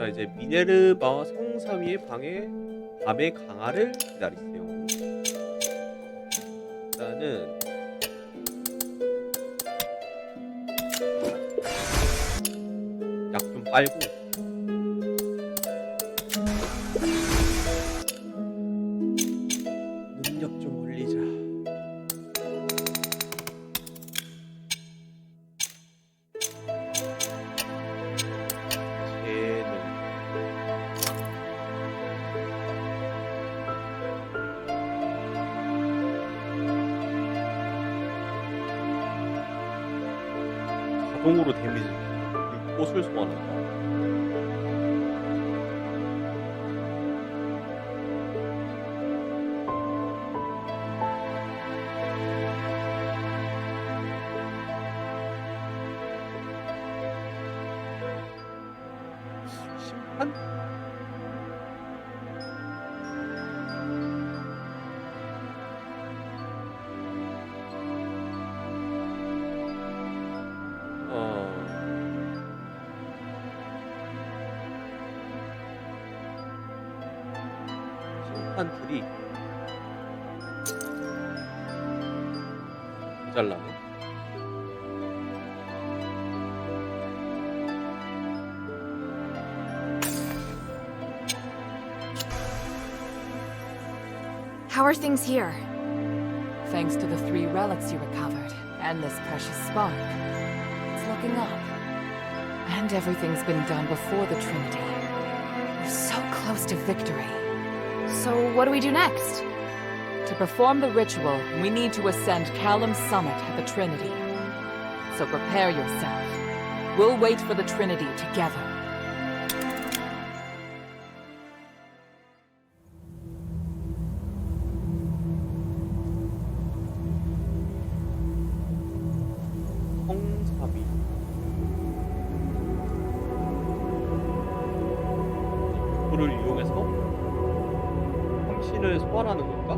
자, 이제 미네르바 성사위의 방에 밤의 강화를 기다리세요. 일단은 약 좀 빨고 능력 좀 올리자. 자동으로 데미지 꽃을 소환한다. 심판? 심판들이 모자라네. How are things here? Thanks to the 3 relics you recovered, and this precious spark. It's looking up. And everything's been done before the Trinity. We're so close to victory. So what do we do next? To perform the ritual, we need to ascend Callum's summit at the Trinity. So prepare yourself. We'll wait for the Trinity together. 성사비. 이거를 이용해서 삼신을 소환하는 건가?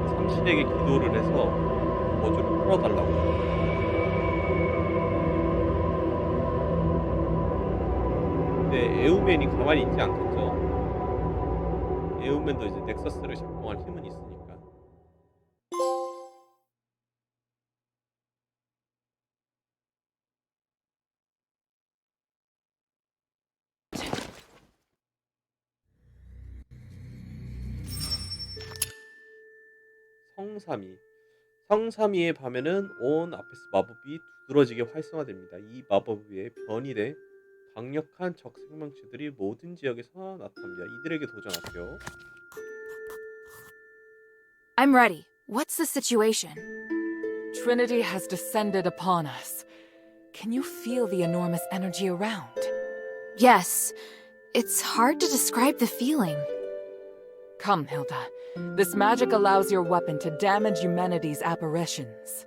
삼신에게 기도를 해서 거주를 풀어달라고. 근데 에우맨이 가만히 있지 않겠죠? 에우맨도 이제 넥서스를 작동할 힘은 있으니까. 성삼위. 성삼위의 밤에는 온 아페스 마법이 두드러지게 활성화됩니다. 이 마법에 변이돼 강력한 적 생명체들이 모든 지역에서 나타납니다. 이들에게 도전하세요. I'm ready. What's the situation? Trinity has descended upon us. Can you feel the enormous energy around? Yes. It's hard to describe the feeling. Come, Hilda. This magic allows your weapon to damage humanity's apparitions.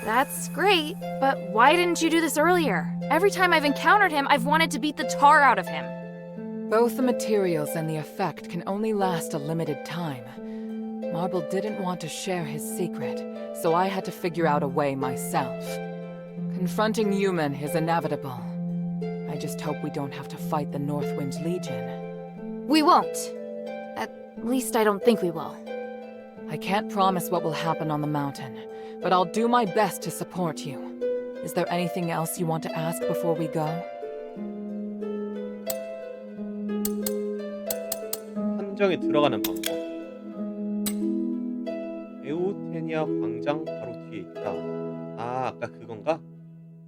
That's great, but why didn't you do this earlier? Every time I've encountered him, I've wanted to beat the tar out of him. Both the materials and the effect can only last a limited time. Marble didn't want to share his secret, so I had to figure out a way myself. Confronting Human is inevitable. I just hope we don't have to fight the Northwind Legion. We won't. At least I don't think we will. I can't promise what will happen on the mountain, but I'll do my best to support you. Is there anything else you want to ask before we go? 함정에 들어가는 방법. 에우테니아 광장 바로 뒤에 있다. 아, 아까 그건가?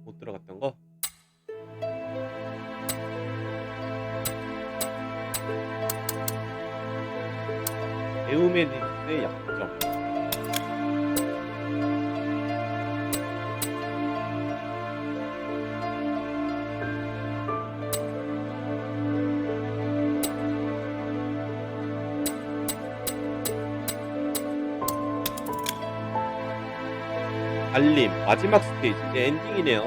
못 들어갔던 거? 에우메디스의 약점. 알림, 마지막 스테이지. 이제 엔딩이네요.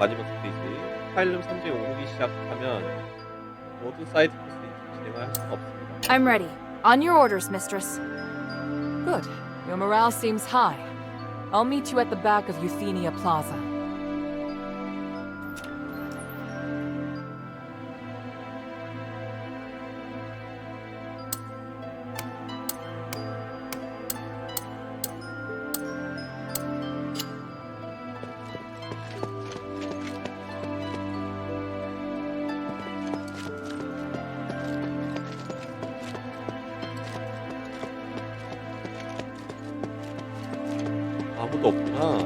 마지막 스테이지. 파일룸 3제 오르기 시작하면 모든 사이드 퀘스트 진행을 할 수가 없습니다. I'm ready. On your orders, mistress. Good. Your morale seems high. I'll meet you at the back of Euthenia Plaza. 아무것도 없구나.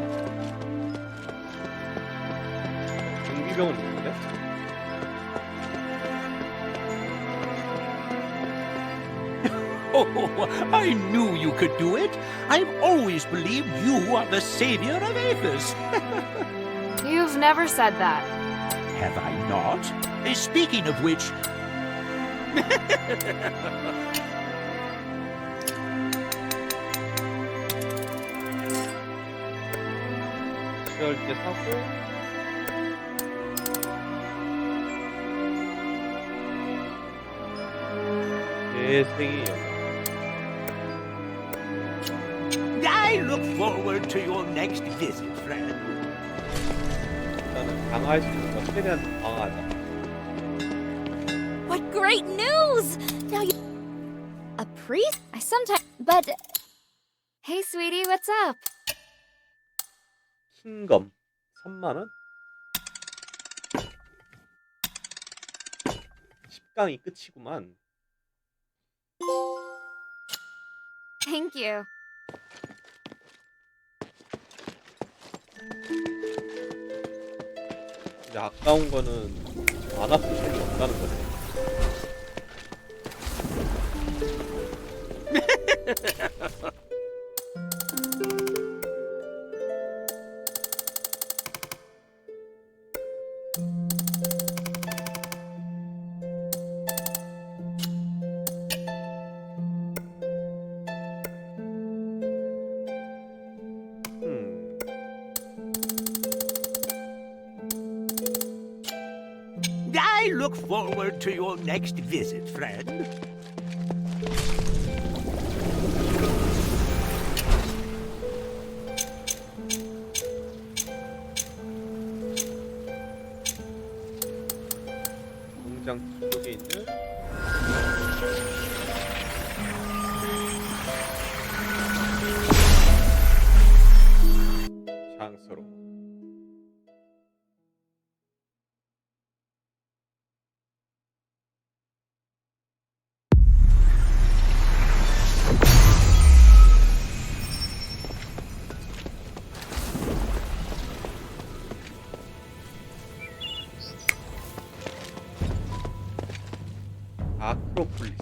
경비병은 있는데? Oh, I knew you could do it. I've always believed you are the savior of Athos. You've never said that. Have I not? Speaking of which... 그럴 때 사고 대생이 I look forward to your next visit, friend. 일단은 방어할 수 있는 거 최대한 방어하자. What great news! Now you... A priest? I sometimes... But... Hey, sweetie, what's up? 킹검 3만원? 10강이 끝이구만. Thank you. 근데 아까운 거는 만화 포션이 없다는 거네. I look forward to your next visit, friend. 공장 뒤쪽에 있는 장소로. 아크로폴리스.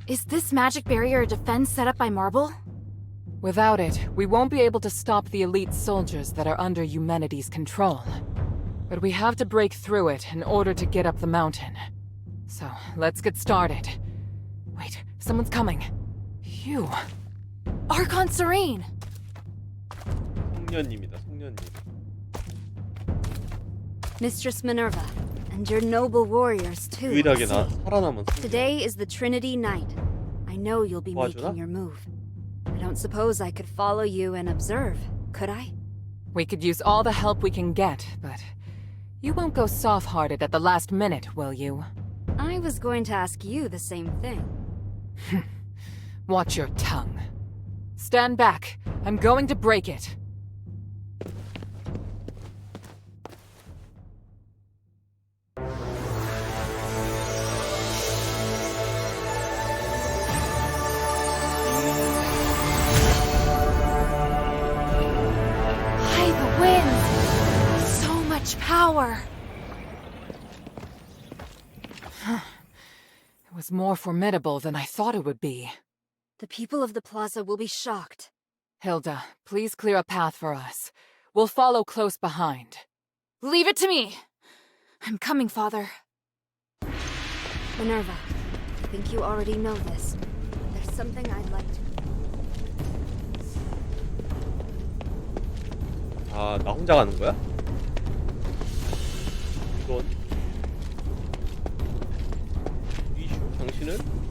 Is this magic barrier a defense set up by Marble? Without it, we won't be able to stop the elite soldiers that are under humanity's control. But we have to break through it in order to get up the mountain. So, let's get started. Wait, someone's coming. Phew. Archon Serene! 송년님이다, 송년님. Mistress Minerva, and your noble warriors too. I 유일하게 나 see. 살아남은 송년. Today is the Trinity Night. I know you'll be 도와주나? making your move. I don't suppose I could follow you and observe, could I? We could use all the help we can get, but you won't go soft-hearted at the last minute, will you? I was going to ask you the same thing. Watch your tongue. Stand back. I'm going to break it. By the winds! So much power! It was more formidable than I thought it would be. The people of the plaza will be shocked. Hilda, please clear a path for us. We'll follow close behind. Leave it to me! I'm coming, Father. Minerva, I think you already know this. There's something I'd like to... 아, 나 혼자 가는 거야? 이런. 이슈, 당신은?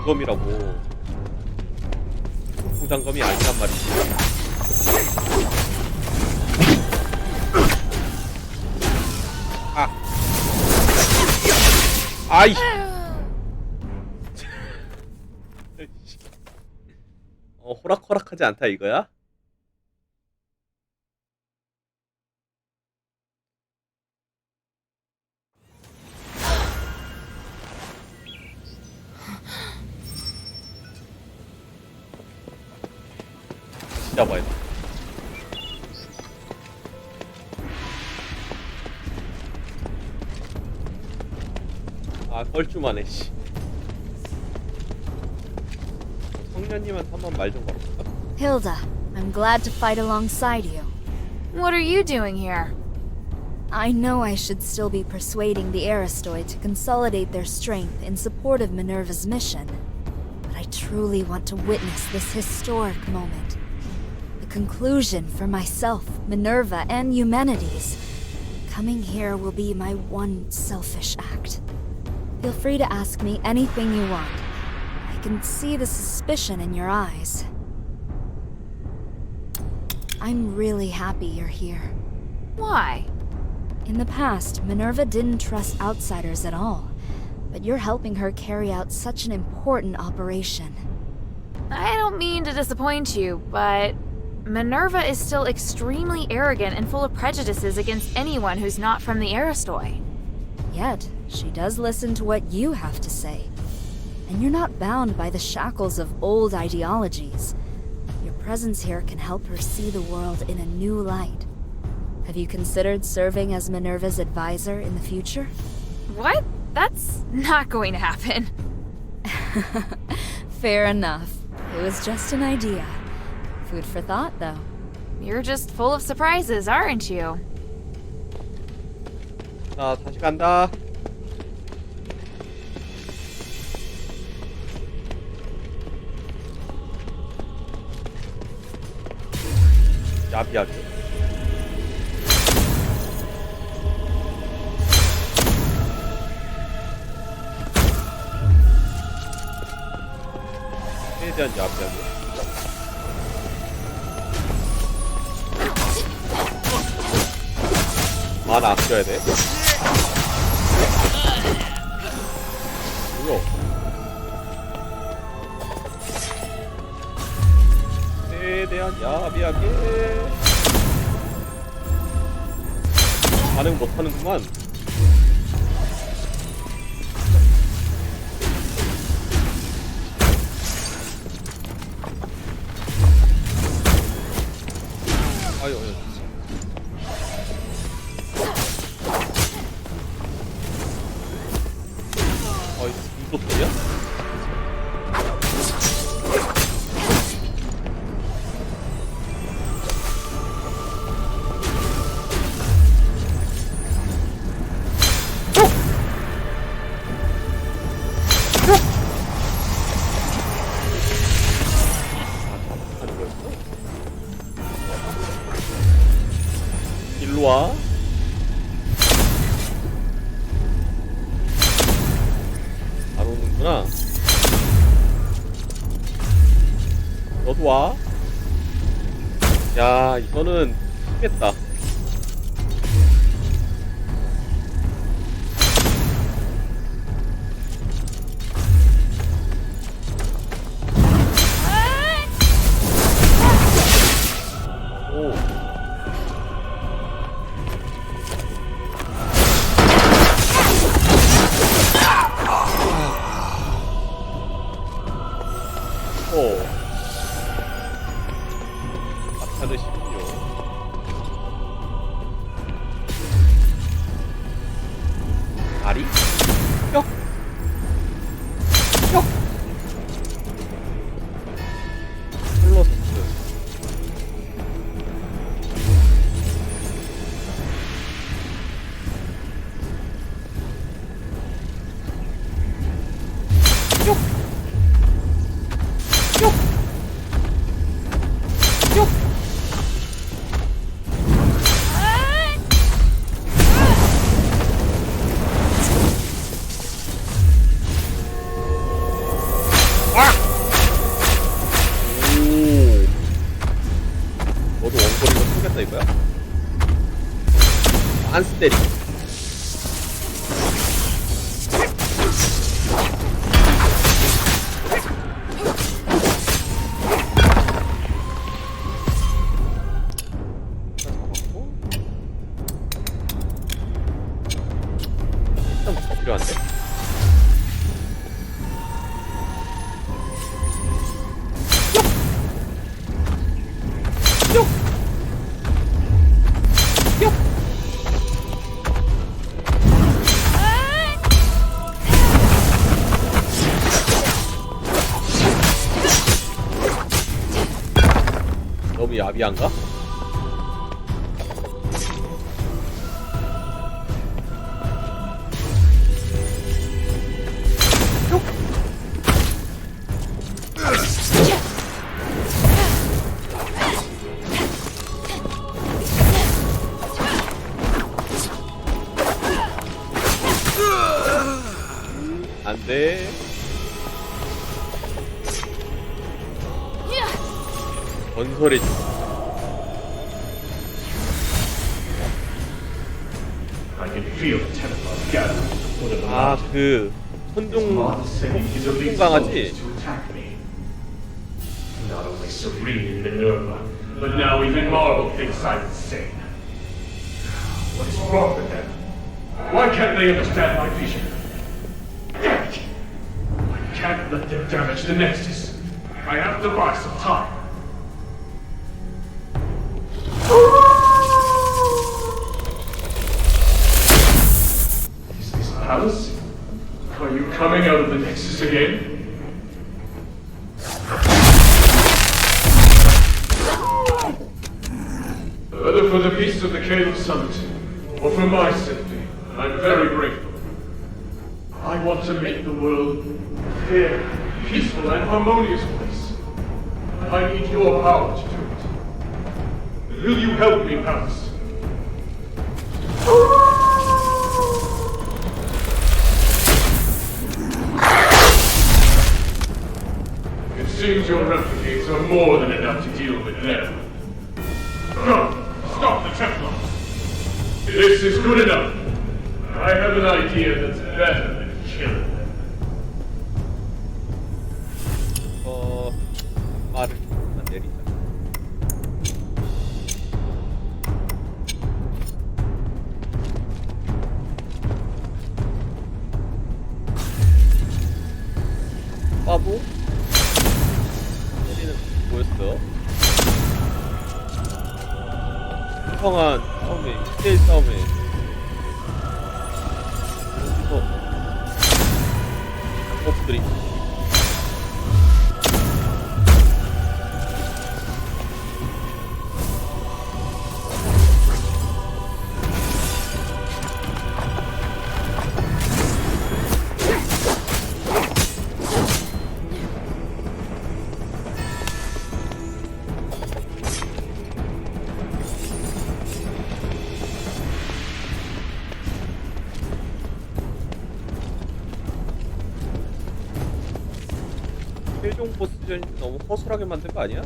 단검이라고. 보통 단검이 아니란 말이지. 아. 아이. 호락호락하지 않다 이거야? 진짜 봐야 돼. 아, 뻘쭘하네, 씨. 성년님한테 한번 말 좀 걸어볼까? Hilda, I'm glad to fight alongside you. What are you doing here? I know I should still be persuading the Aristoid to consolidate their strength in support of Minerva's mission, but I truly want to witness this historic moment. The conclusion for myself, Minerva, and Eumenides. Coming here will be my one selfish act. Feel free to ask me anything you want. I can see the suspicion in your eyes. I'm really happy you're here. Why? In the past, Minerva didn't trust outsiders at all, but you're helping her carry out such an important operation. I don't mean to disappoint you, but Minerva is still extremely arrogant and full of prejudices against anyone who's not from the Aristoi. Yet, she does listen to what you have to say. And you're not bound by the shackles of old ideologies. Your presence here can help her see the world in a new light. Have you considered serving as Minerva's advisor in the future? What? That's not going to happen. Fair enough. It was just an idea. Food for thought, though. You're just full of surprises, aren't you? 자, 다시 간다. 야비하게. 최대한 야비하게. 만화 아껴야 돼. 뭐야? 최대한 야비하게. 반응 못하는구만. 아유, 아유. 이거 뭐야? 일로 와. 안 오는구나. 너도 와. 야, 이거는 크겠다. 오. 괜찮으시군요. 다리? 뼈? 뼈? 콜로서스. 뼈? 뼈? 뼈? 아스테리고스. 필요한데? 뿅! 뿅! 너무 야비한가? 안돼. 건설의 집. 아, 그 혼종 강아지. Not only serene Minerva, but now even Marvel thinks I'm insane. What is wrong with them? Why can't they understand my vision? Damn it! I can't let them damage the Nexus. I have to buy some time. Is this Palace? Are you coming out of the Nexus again? Whether for the peace of the Caleb Summit, or for my safety, I'm very grateful. I want to make the world a fair, peaceful, and harmonious place. I need your power to do it. Will you help me, Palace? It seems your replicates are more than enough to deal with them. No! Stop the Templar! This is good enough. I have an idea that's better than killing them. 말을 조금만 내리자. 바보? 내리는 뭐였어? 풍성한 싸움에, 1대1 싸움에 여기서 작법들이 최종 보스전이 너무 허술하게 만든 거 아니야?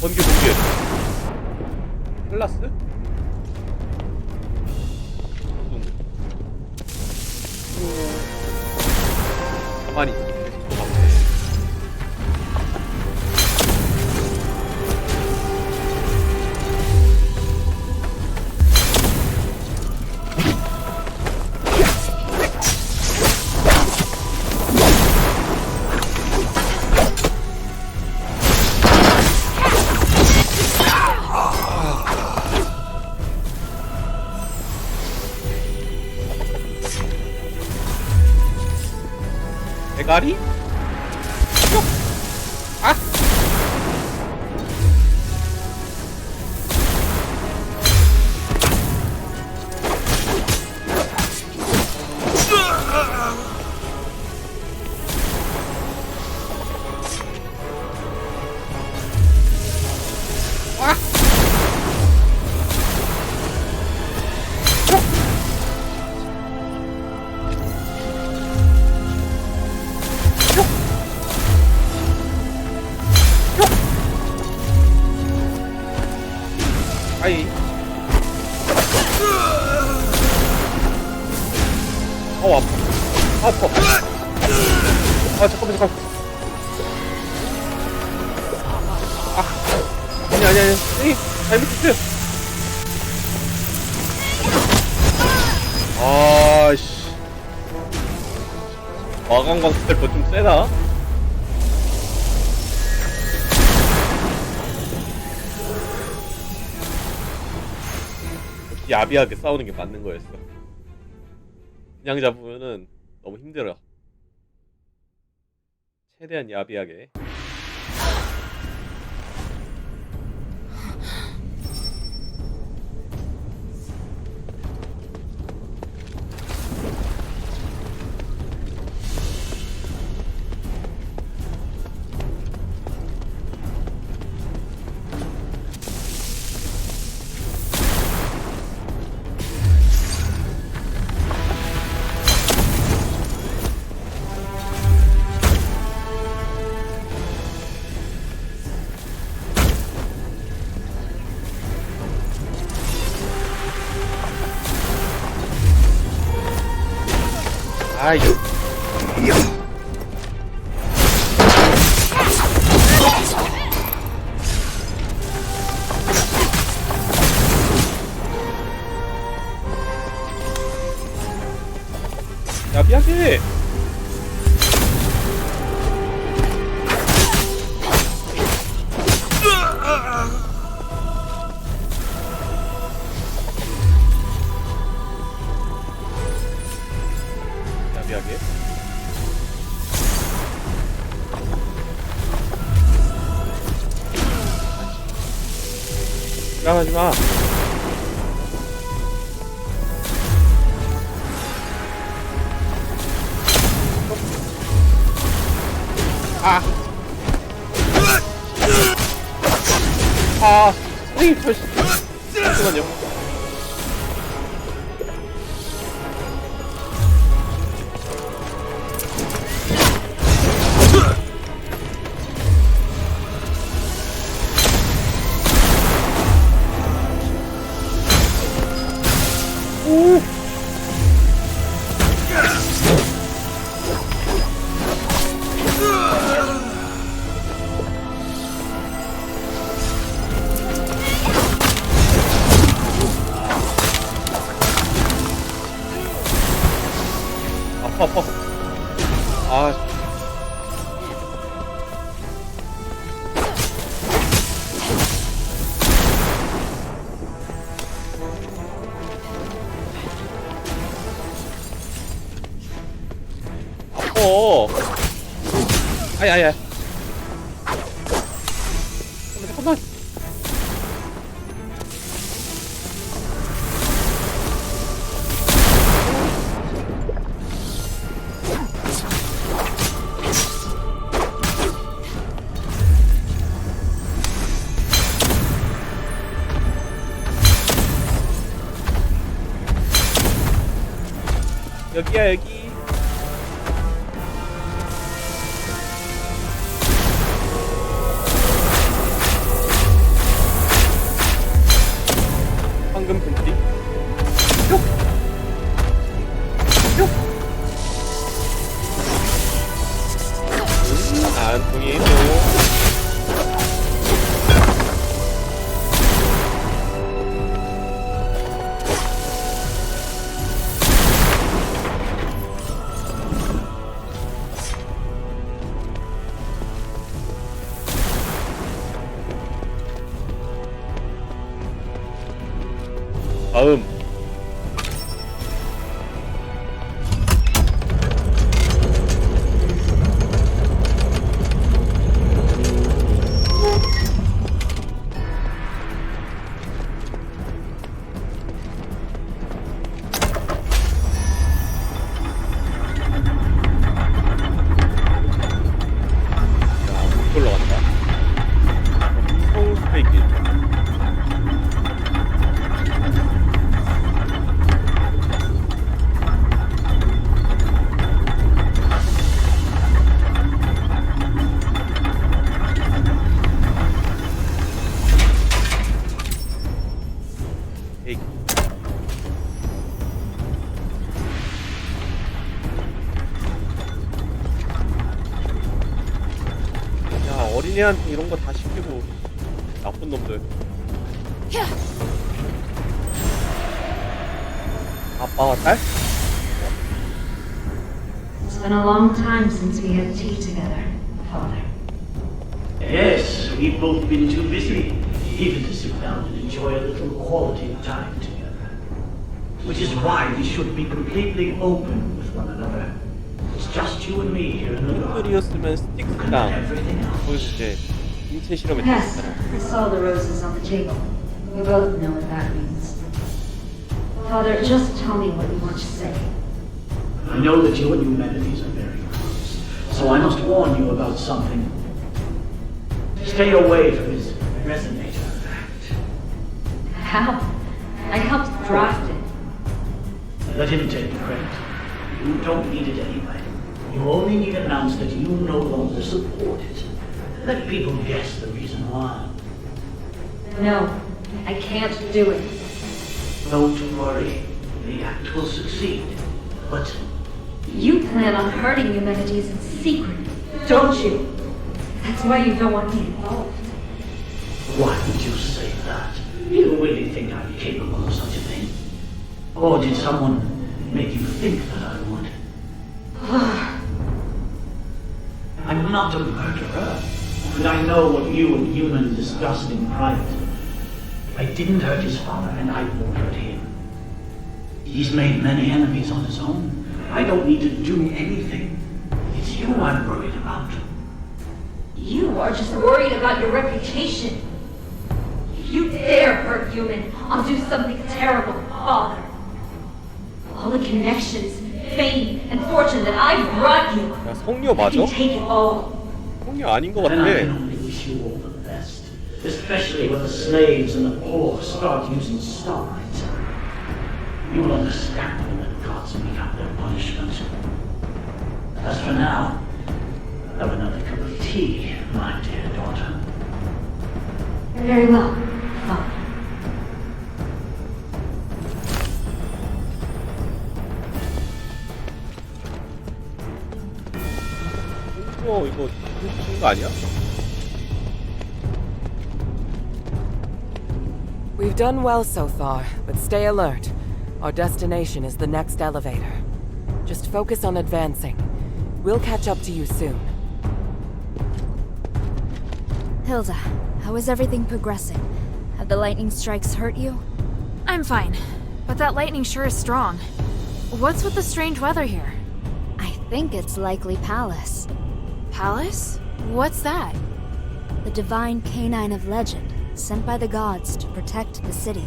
번개 헬라스? 가만히 있어. 대가리? 쭉! 아! 아 잠깐만. 아니. 에이, 잘못했어요. 아씨. 마광광 스텔 좀 세다. 야비하게 싸우는 게 맞는 거였어. 그냥 잡으면은 너무 힘들어. 최대한 야비하게. 아이. 야비하게. 야비하게. 나가지 마. 아. 아, 선생님, 잠시만요. 오. 아파. 아. 아야. 잠깐만. 여기야, 여기. 황금 팬티. 뿅! 뿅! 안 통해요. 다음. 이걸로 간다. 성 스테이크. 어린애한테 이런 거 다 시키고 나쁜 놈들. 아빠와 딸? It's been a long time since we had tea together, Father. Yes, we've both been too busy, even to sit down and enjoy a little quality time together. Which is why we should be completely open with one another. It's just you and me here in the dark. 콩글이었으면 스틱스당. Everything else. 거기서 이제 인체 실험에 Yes, 들어갔잖아. I saw the roses on the table. We both know what that means. Father, just tell me what you want to say. I know that you and humanities are very close, so I must warn you about something. Stay away from his resonator act. How? I helped draft it. Let him take the credit. You don't need it anyway. You only need to announce that you no longer support it. Let people guess the reason why. No, I can't do it. Don't worry. The act will succeed. But You plan on hurting humanities in secret, don't you? That's why you don't want me involved. why would you say that? You really think I'm capable of such a thing? Or did someone make you think that I would? I'm not a murderer, and I know what you and humans discussed in private. I didn't hurt his father, and I won't hurt him. He's made many enemies on his own. I don't need to do anything. It's you I'm worried about. You are just worried about your reputation. If you dare hurt human, I'll do something terrible, Father. All the connections, fame, and fortune that I've brought you, 야, 성녀 I 맞아? can take it all. 성녀 아닌 것 And I 같아. can only wish you all the best. Especially when the slaves and the poor start using starlight. You'll understand when the gods mete out their punishment. As for now, have another cup of tea, my dear daughter. Very well, Father. 성녀 이거 죽은 거 아니야? We've done well so far, but stay alert. Our destination is the next elevator. Just focus on advancing. We'll catch up to you soon. Hilda, how is everything progressing? Have the lightning strikes hurt you? I'm fine, but that lightning sure is strong. What's with the strange weather here? I think it's likely Pallas, Palace? What's that? the divine canine of legend, sent by the gods to protect the city.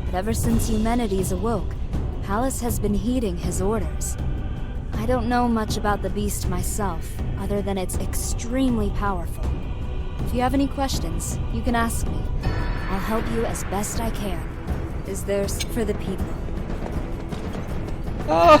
But ever since Eumenides awoke, Pallas has been heeding his orders. I don't know much about the beast myself, other than it's extremely powerful. If you have any questions, you can ask me. I'll help you as best I can. Is theirs for the people. 아!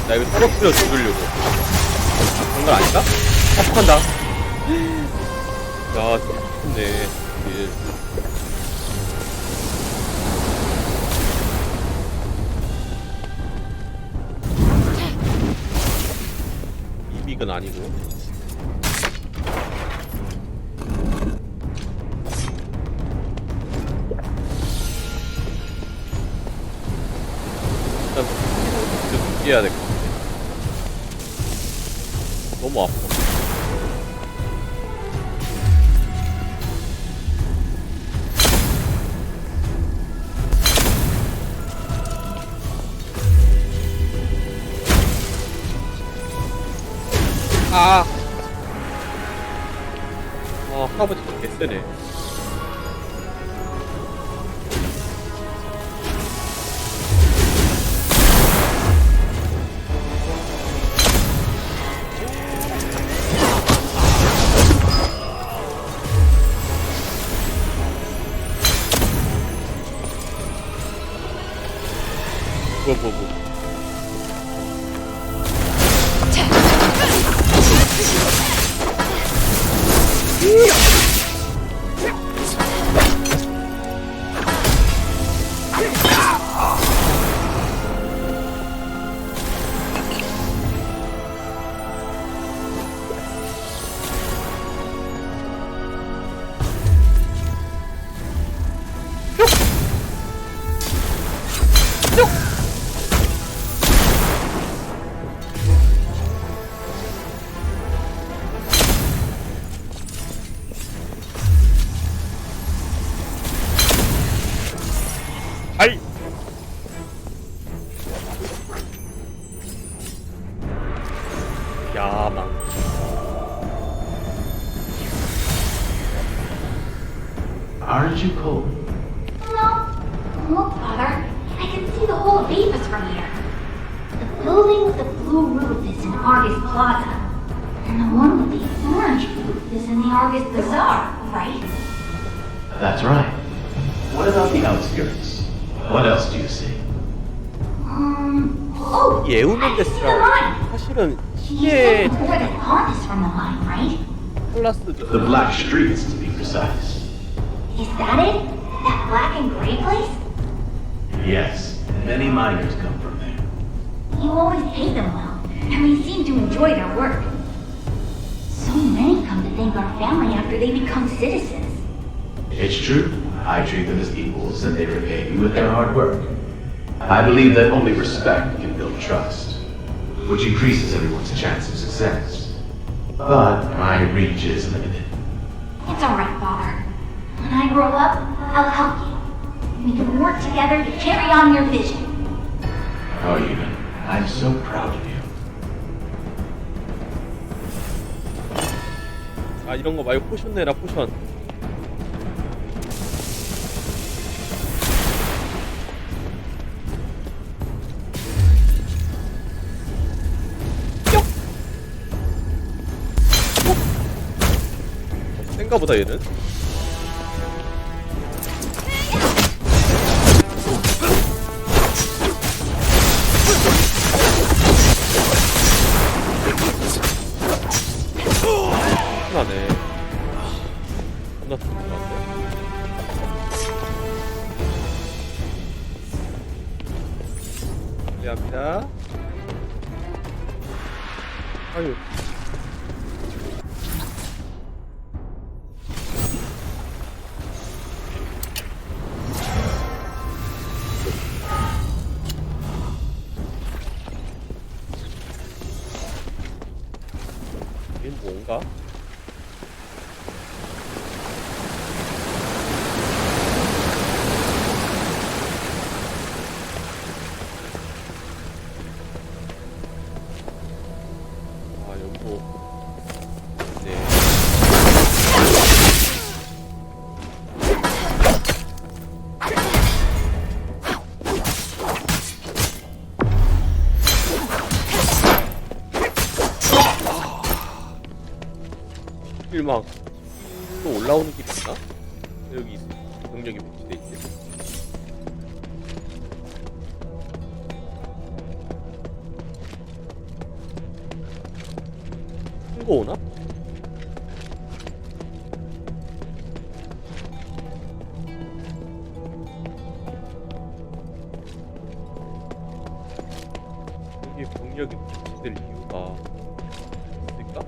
나 이거 떨어뜨려 죽으려고. 그런 건 아닌가? 합한다. 야, 진짜 미쳤네. 예. 이믹은 아니고. 일단 좀 피해야 될 것 같아. 너무 아파. 아! 할아버지 개쎄네. 뭐. 아이! 야망. Aren't you cold? No. Look, Father. I can see the whole of Avis from here. The building with the blue roof is in Argus Plaza. And the one with the orange roof is in the Argus Bazaar, right? That's right. What about the outskirts? What else do you see? Oh! 예우는 I see the line! 사실은 You 시계 said more than farthest from the line, right? 클라스 The black streets, to be precise. Is that it? That black and gray place? Yes, many miners come from there. You always pay them well, and they seem to enjoy their work. So many come to thank our family after they become citizens. It's true. I treat them as equals, and they repay me with their hard work. I believe that only respect can build trust, which increases everyone's chance of success. But my reach is limited. It's alright, Father. When I grow up, I'll help you. We can work together to carry on your vision. Oh, Ewan, I'm so proud of you. 아 이런 거 말고 포션 내라 포션. 센가 보다 얘는. 하네. 겁나 튼튼한데. 미안합니다. 아유. 이게 뭔가? 아 여기도 네. 길막 또 올라오는 길이 있나? 여기 병력이 배치돼 있지. 큰 거 오나? 여기에 병력이 배치될 이유가 있을까?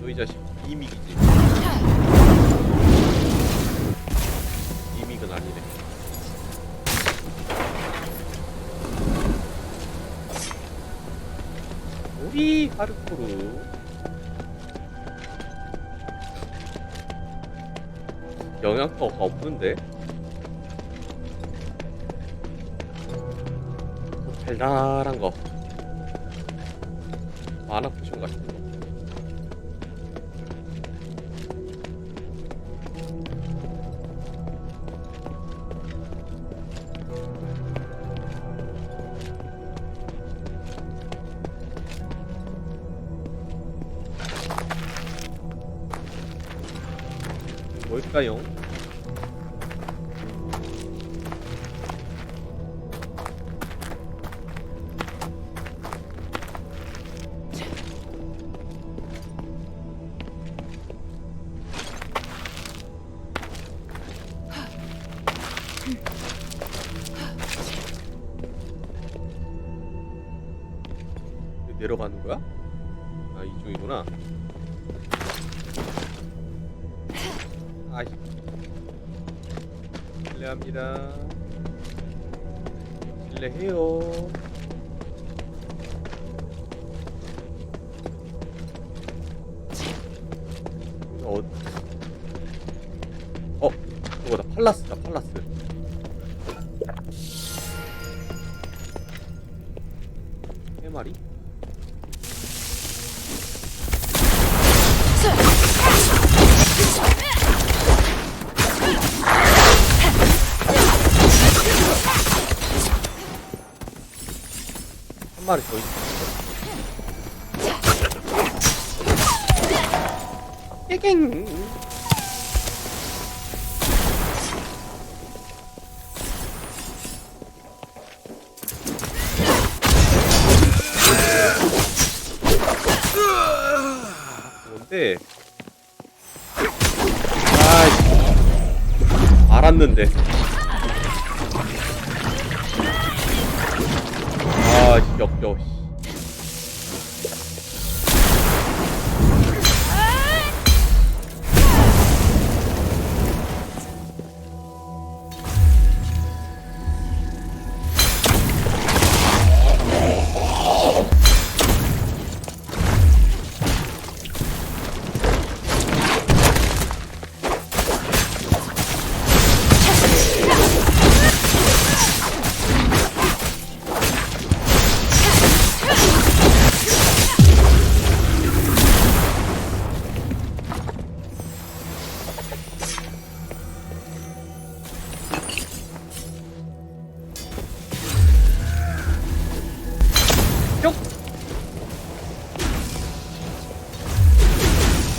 너희 자식 이믹이지. 이믹은 아니네. 우리 하르코르 영양가가 없는데? 달달한 거 마나 포션 같은 거. 뭘까요? 내려가는 거야? 아, 이쪽이구나. 아이, 실례합니다. 실례해요. 저거다. 팔라스다, 팔라스. 세 마리? 한 마리 더 있어. 깨갱. 뭔데? 아, 알았는데. 아, 역겨워.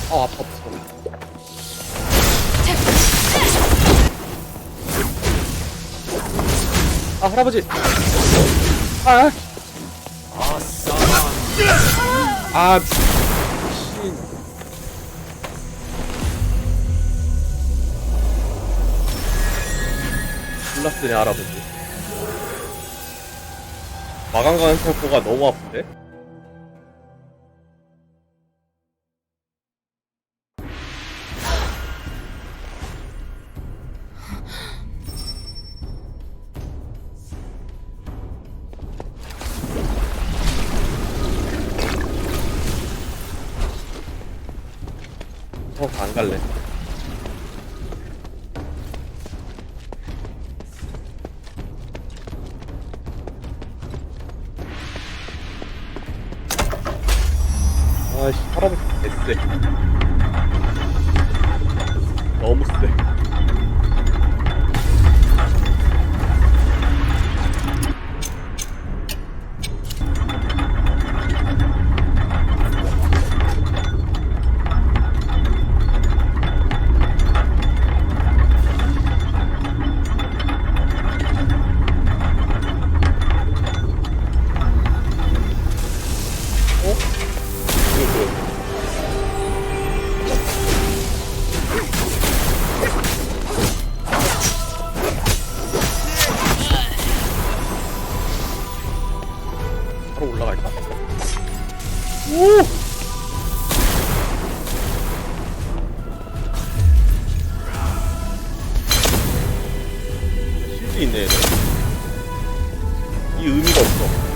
아, 아파. 아, 할아버지. 아, 아, 미친. 졸라쓰네, 할아버지. 마감 가는 tempo가 너무 아픈데? 안 갈래. 아씨, 할아버지 개쎄. 너무 쎄. 바로 올라갈까? 오! 실드 있네, 얘는. 이 의미가 없어.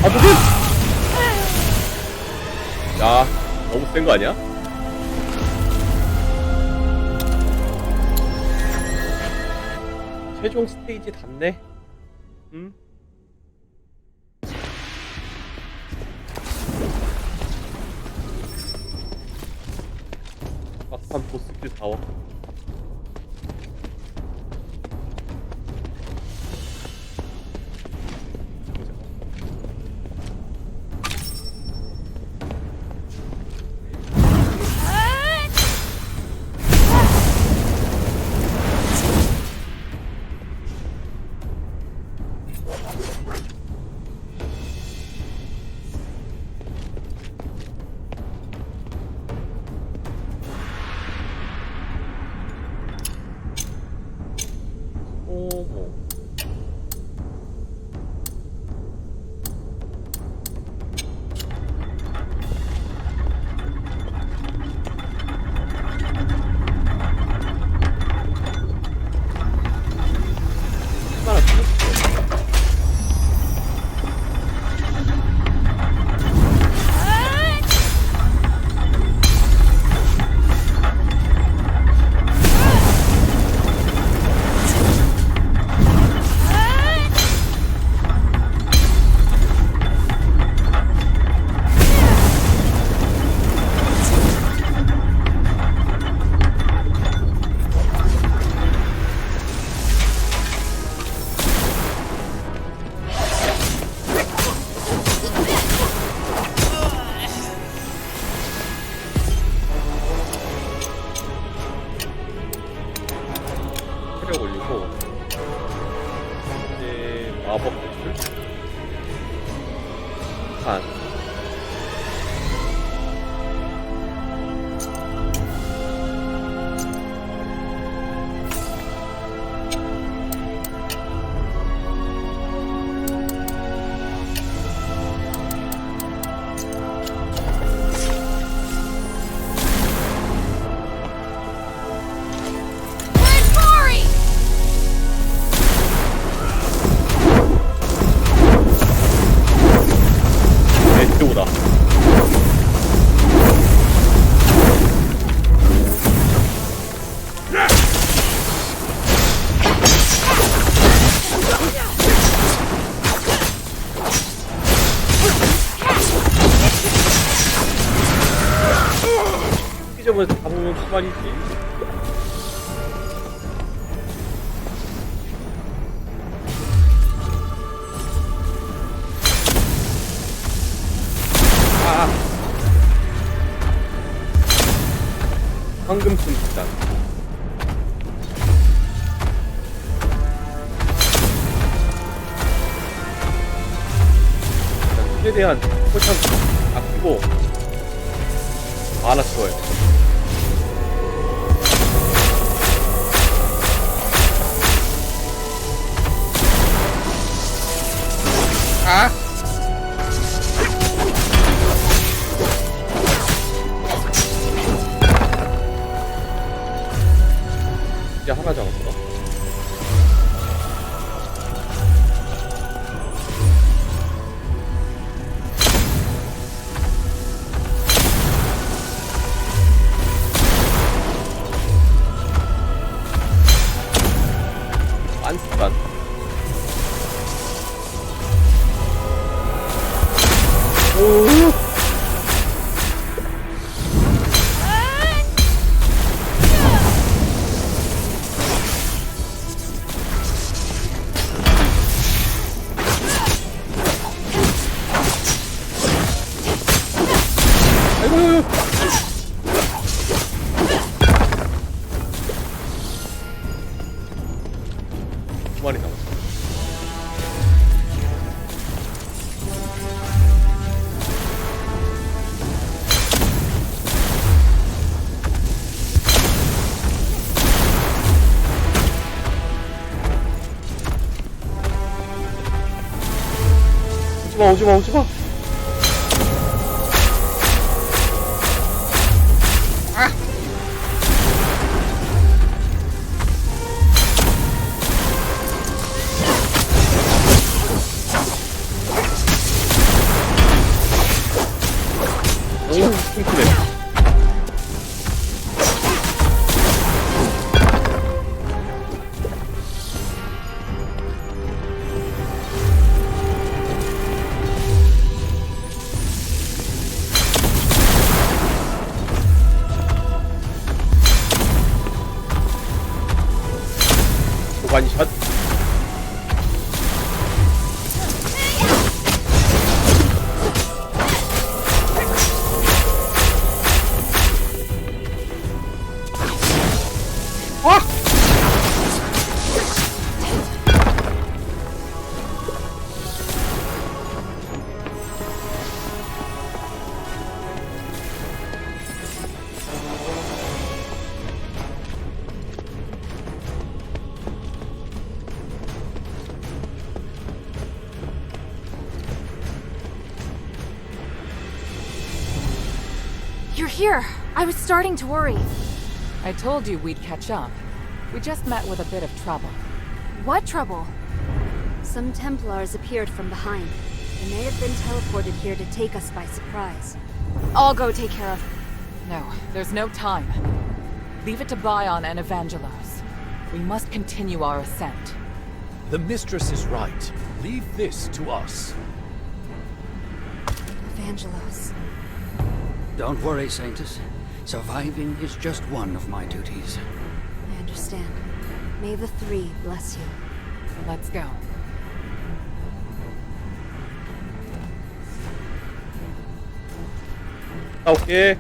아, 뭐지? 야, 너무 센 거 아니야? 최종 스테이지 닿네? 응? 막판 보스킬 타워. 강력한 메테오다. 피점을 잡으면 그만이지. 황금 순간 최대한 포션 아끼고 하나씩 넣어요. 이제 하나 잡았어. 안쓰단. 오. 두 마리 남았어. 오지마 오지마 오지마. 오, 킹크네. 도관샷. You're here. I was starting to worry. I told you we'd catch up. We just met with a bit of trouble. What trouble? Some Templars appeared from behind. They may have been teleported here to take us by surprise. I'll go take care of. No, there's no time. Leave it to Bion and Evangelos. We must continue our ascent. The mistress is right. Leave this to us. Evangelos. Don't worry, Saintus. Surviving is just one of my duties. I understand. May the three bless you. Let's go. 오케이.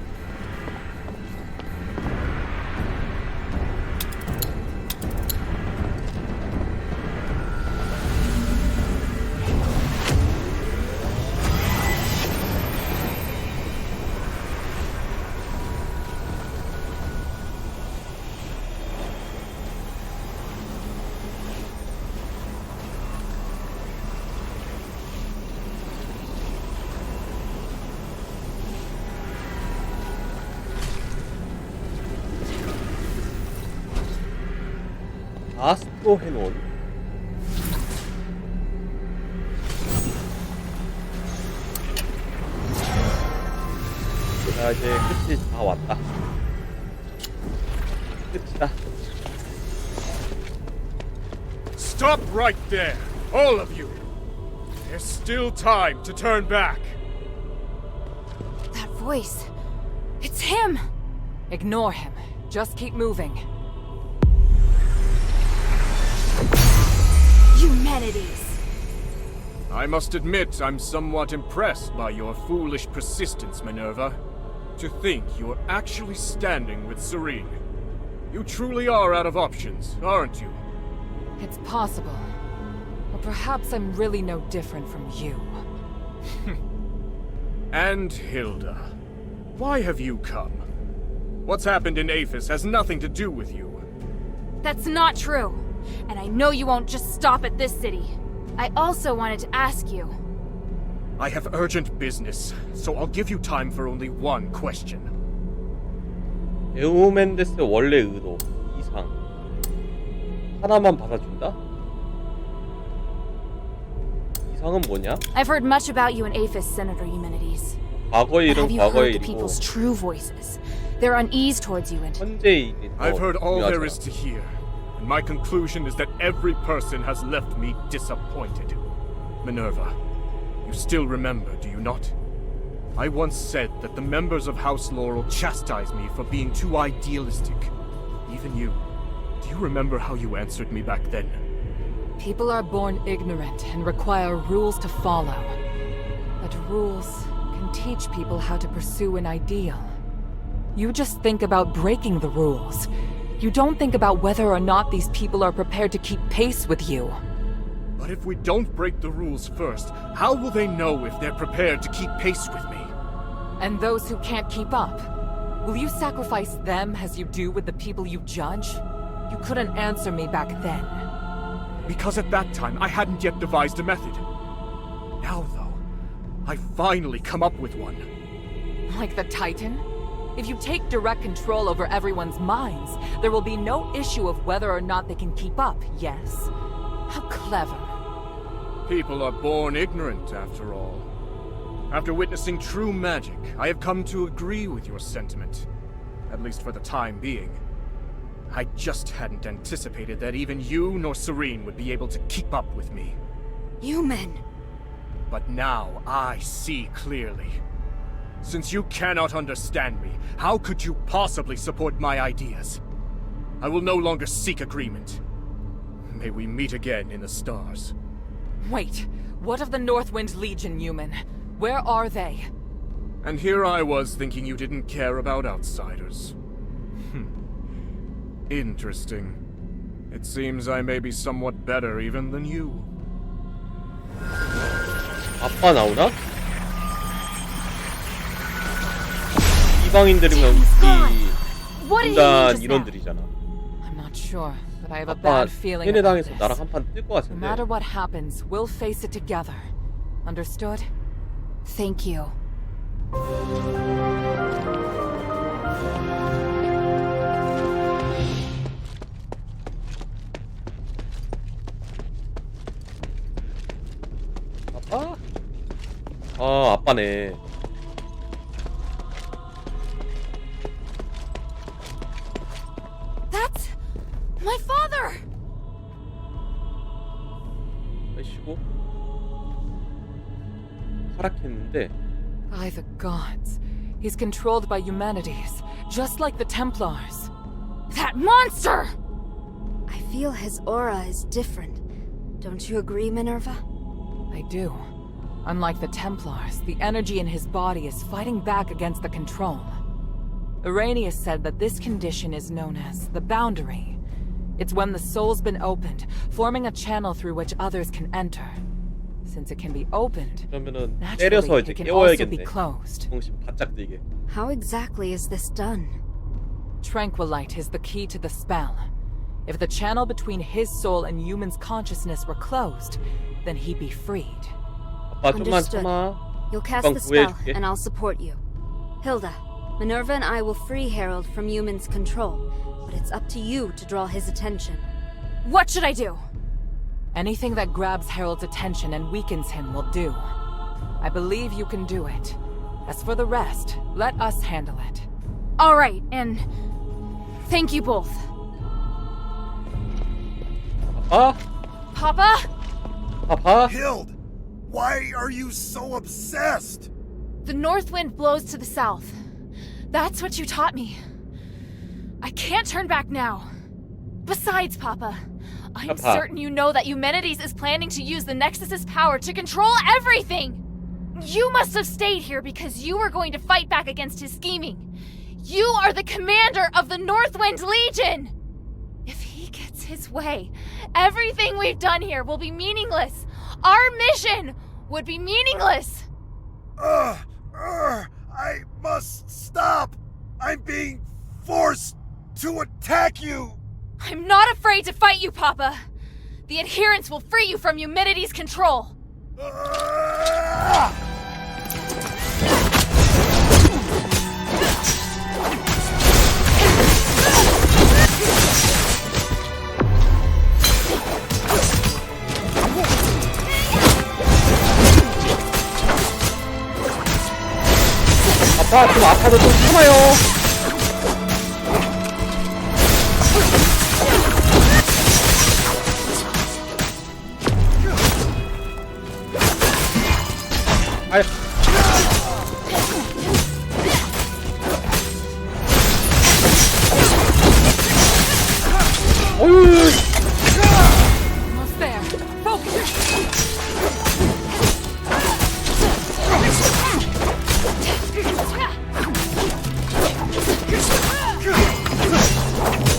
아스트로헤논. 자, 이제 끝이 다 왔다. 끝이다. Stop right there, all of you. There's still time to turn back. That voice. It's him! Ignore him. Just keep moving. Humanities! I must admit I'm somewhat impressed by your foolish persistence, Minerva. To think you're actually standing with Serene. You truly are out of options, aren't you? It's possible. Or perhaps I'm really no different from you. And Hilda, why have you come? What's happened in Aphis has nothing to do with you. That's not true. And I know you won't just stop at this city. I also wanted to ask you. I have urgent business, so I'll give you time for only one question. 에우멘데스 원래 의도 이상 하나만 받아준다? 이상은 뭐냐? I've heard much about you in Aphis, Senator Eumenides. 과거의 But 일은 have you 과거의 heard the 일이고 people's true voices? Their unease towards you and... 현재의 일이 더 I've heard all there is 중요하잖아. to hear, and my conclusion is that every person has left me disappointed. Minerva, you still remember, do you not? I once said that the members of House Laurel chastised me for being too idealistic. Even you. Do you remember how you answered me back then? People are born ignorant and require rules to follow. But rules can teach people how to pursue an ideal. You just think about breaking the rules. You don't think about whether or not these people are prepared to keep pace with you. But if we don't break the rules first, how will they know if they're prepared to keep pace with me? And those who can't keep up, will you sacrifice them as you do with the people you judge? You couldn't answer me back then. Because at that time, I hadn't yet devised a method. Now, though, I finally come up with one. Like the Titan? If you take direct control over everyone's minds, there will be no issue of whether or not they can keep up, yes? How clever. People are born ignorant, after all. After witnessing true magic, I have come to agree with your sentiment. At least for the time being. I just hadn't anticipated that even you nor Serene would be able to keep up with me. Human! But now I see clearly. Since you cannot understand me, how could you possibly support my ideas? I will no longer seek agreement. May we meet again in the stars. Wait, what of the Northwind Legion, Human? Where are they? And here I was thinking you didn't care about outsiders. Interesting. It seems I may be somewhat better even than you. 아빠 나오나? 이방인들이면 우리 What did he 분단 mean just now? 인원들이잖아. I'm not sure, but I have a 아빠 bad feeling 세뇌 about 당해서 this. 나랑 한판 뜰 것 No 같은데. matter what happens, we'll face it together. Understood? Thank you. 아빠? 아, 아빠네. That's my father! 아이씨고. 타락했는데 By the gods. He's controlled by humanities, just like the Templars. That monster! I feel his aura is different. Don't you agree, Minerva? I do. Unlike the Templars, the energy in his body is fighting back against the control. Iranius said that this condition is known as the boundary. It's when the soul's been opened, forming a channel through which others can enter. Since it can be opened, 그러면은 naturally 때려서 it 이제 can also be 깨워야겠네. closed. 정신 바짝 들게. How exactly is this done? Tranquilite is the key to the spell. If the channel between his soul and human's consciousness were closed, then he'd be freed. 아빠 좀만 Understood. 참아. You'll cast 금방 the spell, 구해줄게. and I'll support you. Hilda, Minerva and I will free Harold from Human's control, but it's up to you to draw his attention. What should I do? Anything that grabs Harold's attention and weakens him will do. I believe you can do it. As for the rest, let us handle it. All right, and thank you both. Papa? Papa? Hild, why are you so obsessed? The north wind blows to the south. That's what you taught me. I can't turn back now. Besides, Papa, I'm certain you know that Eumenides is planning to use the Nexus's power to control everything! You must have stayed here because you were going to fight back against his scheming. You are the commander of the Northwind Legion! If he gets his way, everything we've done here will be meaningless. Our mission would be meaningless. I must stop. I'm being forced to attack you. I'm not afraid to fight you, Papa. The adherents will free you from Eumenides' control. 아빠 좀 아파도 좀 참아요. 아이. 어휴. Almost there. Focus.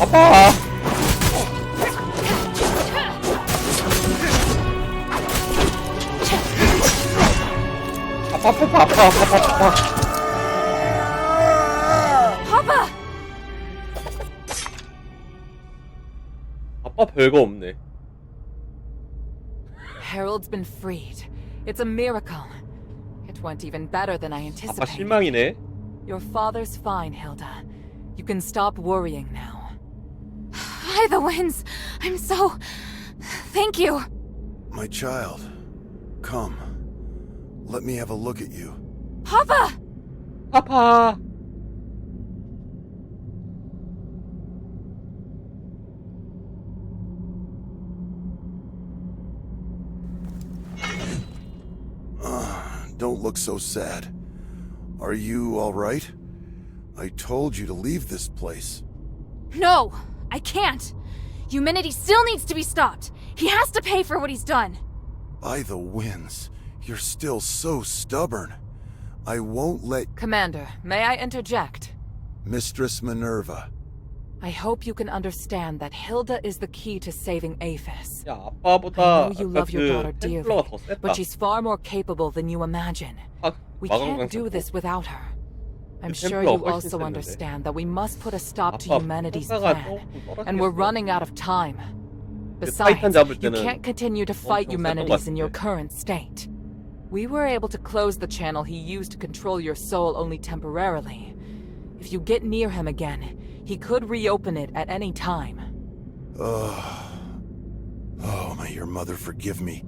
아빠. 아빠. Papa! 아빠 별거 없네. Harold's been freed. It's a miracle. It went even better than I anticipated. 아빠 실망이네. Your father's fine, Hilda. You can stop worrying now. By the winds, I'm so... Thank you. My child, come. Let me have a look at you. Papa! 아빠. Don't look so sad. Are you all right? I told you to leave this place. No, I can't. Eumenides still needs to be stopped. He has to pay for what he's done. By the winds, you're still so stubborn. I won't let... Commander, may I interject? Mistress Minerva. I hope you can understand that Hilda is the key to saving Aphis. 야, I 아빠보다 know you love your 그 daughter dearly, 템플러가 더 셌다. but she's far more capable than you imagine. We can't do this without her. I'm sure you also understand that we must put a stop to Eumenides' plan, and we're running out of time. Besides, you can't continue to fight Eumenides in your current state. We were able to close the channel he used to control your soul only temporarily. If you get near him again, he could reopen it at any time. Oh, may your mother forgive me.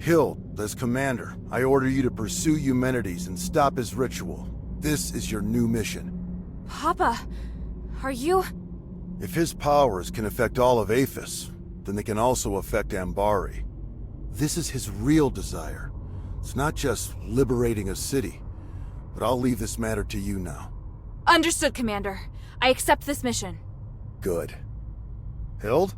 Hild, as commander, I order you to pursue Eumenides and stop his ritual. This is your new mission. Papa, are you... If his powers can affect all of Aphis, then they can also affect Ambari. This is his real desire. It's not just liberating a city. But I'll leave this matter to you now. Understood, Commander. I accept this mission. Good. Hild?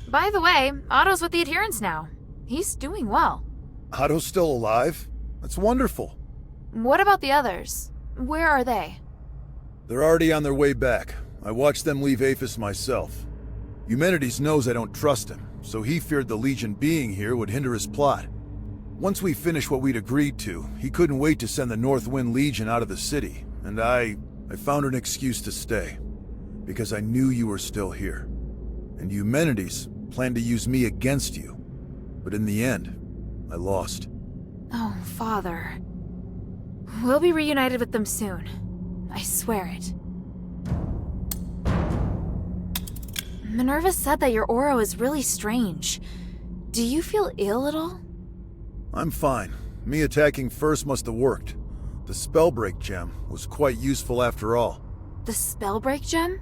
By the way, Otto's with the adherents now. He's doing well. Otto's still alive? That's wonderful. What about the others? Where are they? They're already on their way back. I watched them leave Aphis myself. Eumenides knows I don't trust him, so he feared the Legion being here would hinder his plot. Once we finished what we'd agreed to, he couldn't wait to send the Northwind Legion out of the city, and I found an excuse to stay. Because I knew you were still here. And Eumenides planned to use me against you. But in the end, I lost. Oh, Father. We'll be reunited with them soon. I swear it. Minerva said that your aura is really strange. Do you feel ill at all? I'm fine. Me attacking first must have worked. The Spellbreak gem was quite useful after all. The Spellbreak gem?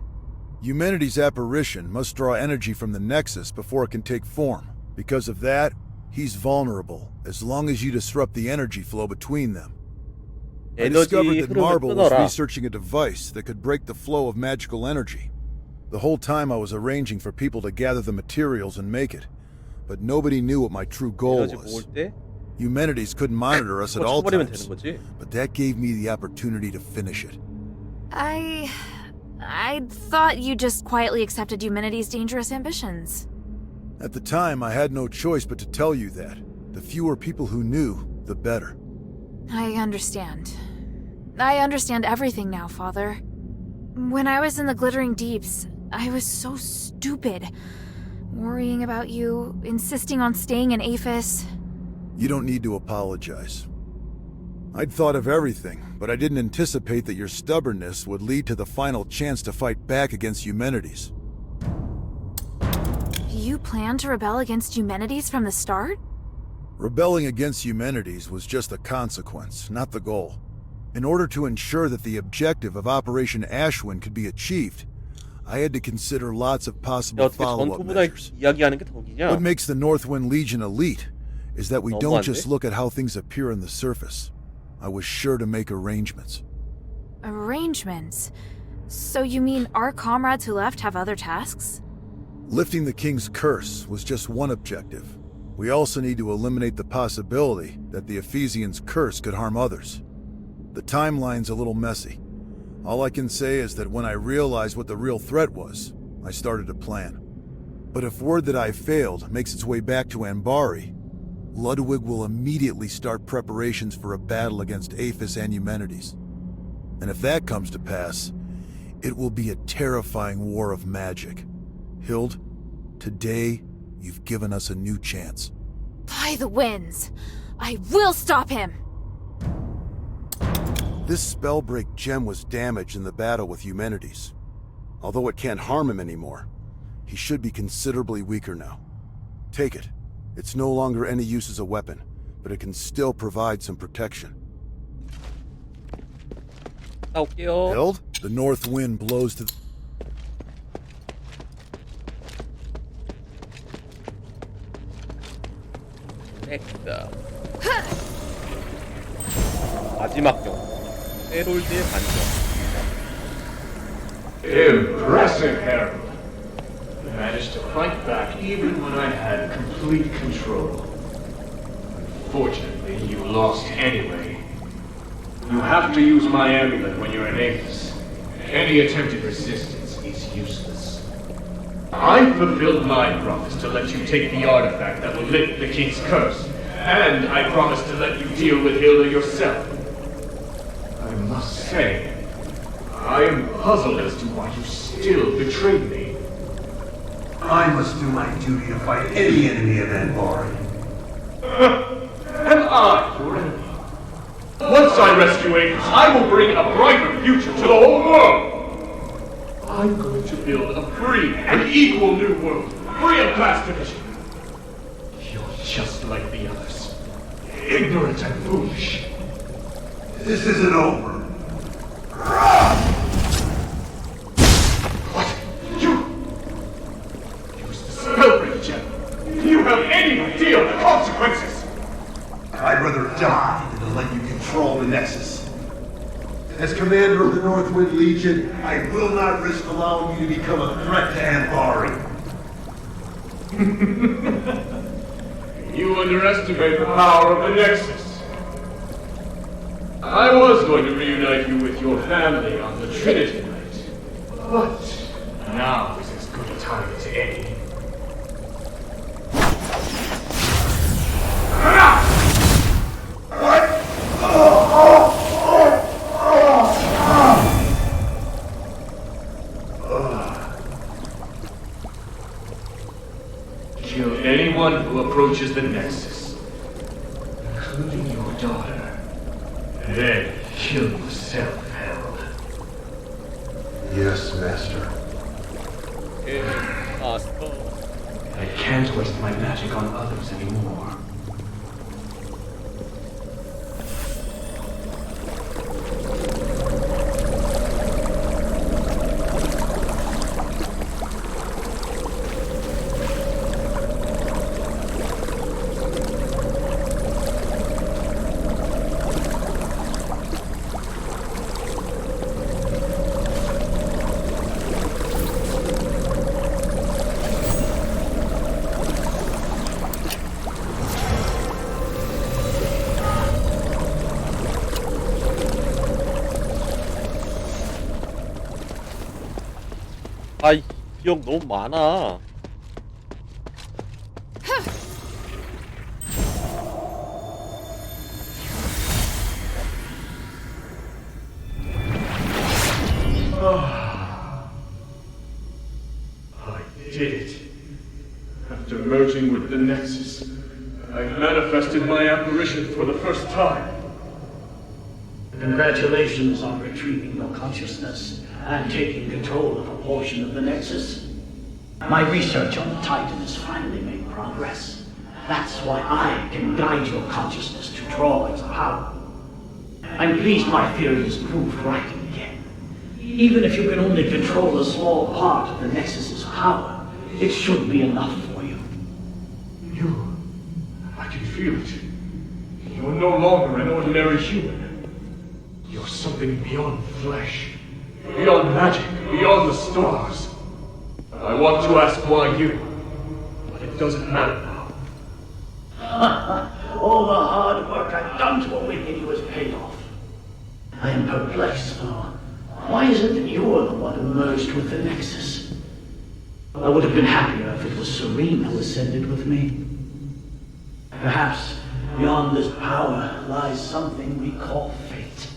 Eumenides' apparition must draw energy from the Nexus before it can take form. Because of that, he's vulnerable, as long as you disrupt the energy flow between them. I discovered that Marble was researching a device that could break the flow of magical energy. The whole time I was arranging for people to gather the materials and make it, but nobody knew what my true goal was. Eumenides couldn't monitor us at all times, but that gave me the opportunity to finish it. I thought you just quietly accepted Eumenides' dangerous ambitions. At the time, I had no choice but to tell you that. The fewer people who knew, the better. I understand. I understand everything now, Father. When I was in the Glittering Deeps, I was so stupid. Worrying about you, insisting on staying in Aphis. You don't need to apologize. I'd thought of everything, but I didn't anticipate that your stubbornness would lead to the final chance to fight back against Eumenides. You planned to rebel against Eumenides from the start? Rebelling against Eumenides was just a consequence, not the goal. In order to ensure that the objective of Operation Ashwin could be achieved, I had to consider lots of possible follow-up measures. What makes the Northwind Legion elite is that we don't just look at how things appear on the surface. I was sure to make arrangements. Arrangements? So you mean our comrades who left have other tasks? Lifting the King's curse was just one objective. We also need to eliminate the possibility that the Ephesians' curse could harm others. The timeline's a little messy. All I can say is that when I realized what the real threat was, I started a plan. But if word that I failed makes its way back to Anbari, Ludwig will immediately start preparations for a battle against Aphis and Eumenides. And if that comes to pass, it will be a terrifying war of magic. Hild, today, you've given us a new chance. By the winds! I will stop him! This Spellbreak gem was damaged in the battle with Eumenides. Although it can't harm him anymore, he should be considerably weaker now. Take it. It's no longer any use as a weapon, but it can still provide some protection. Hild, the north wind blows to... 마지막 경우 헤롤드의 반격. Impressive, Harold. You managed to fight back even when I had complete control. Unfortunately, you lost anyway. You have to use my amulet when you're in Aphis. Any attempted resistance is useless. I fulfilled my promise to let you take the artifact that will lift the King's curse, and I promised to let you deal with Hilda yourself. I must say, I am puzzled as to why you still betrayed me. I must do my duty to fight any enemy of Anbari. Am I your enemy? Once I rescue Aphis, I will bring a brighter future to the whole world. I'm going to build a free and equal new world, free of class division. You're just like the others, ignorant and foolish. This isn't over. What? You used the Spellbreak gem. Do you have any idea of the consequences? I'd rather die than to let you control the Nexus. As commander of the Northwind Legion, I will not risk allowing you to become a threat to Anbari. You underestimate the power of the Nexus. I was going to reunite you with your family on the Trinity night, but now is as good a time as any. Kill anyone who approaches the Nexus, including your daughter. Then kill yourself, Harold. Yes, Master. 마스터. I can't waste my magic on others anymore. 아이 기억 너무 많아. I did it. After merging with the Nexus, I manifested my apparition for the first time. Congratulations on retrieving your consciousness and taking control of a portion of the Nexus. My research on the Titan has finally made progress. That's why I can guide your consciousness to draw its power. I'm pleased my theory is proved right again. Even if you can only control a small part of the Nexus's power, it should be enough for you. I can feel it. You're no longer an ordinary human. You're something beyond flesh, beyond magic, beyond the stars. I want to ask why you, but it doesn't matter now. All the hard work I've done to awaken you has paid off. I am perplexed, though. Why is it that you're the one who merged with the Nexus? I would have been happier if it was Serene who ascended with me. Perhaps beyond this power lies something we call fate.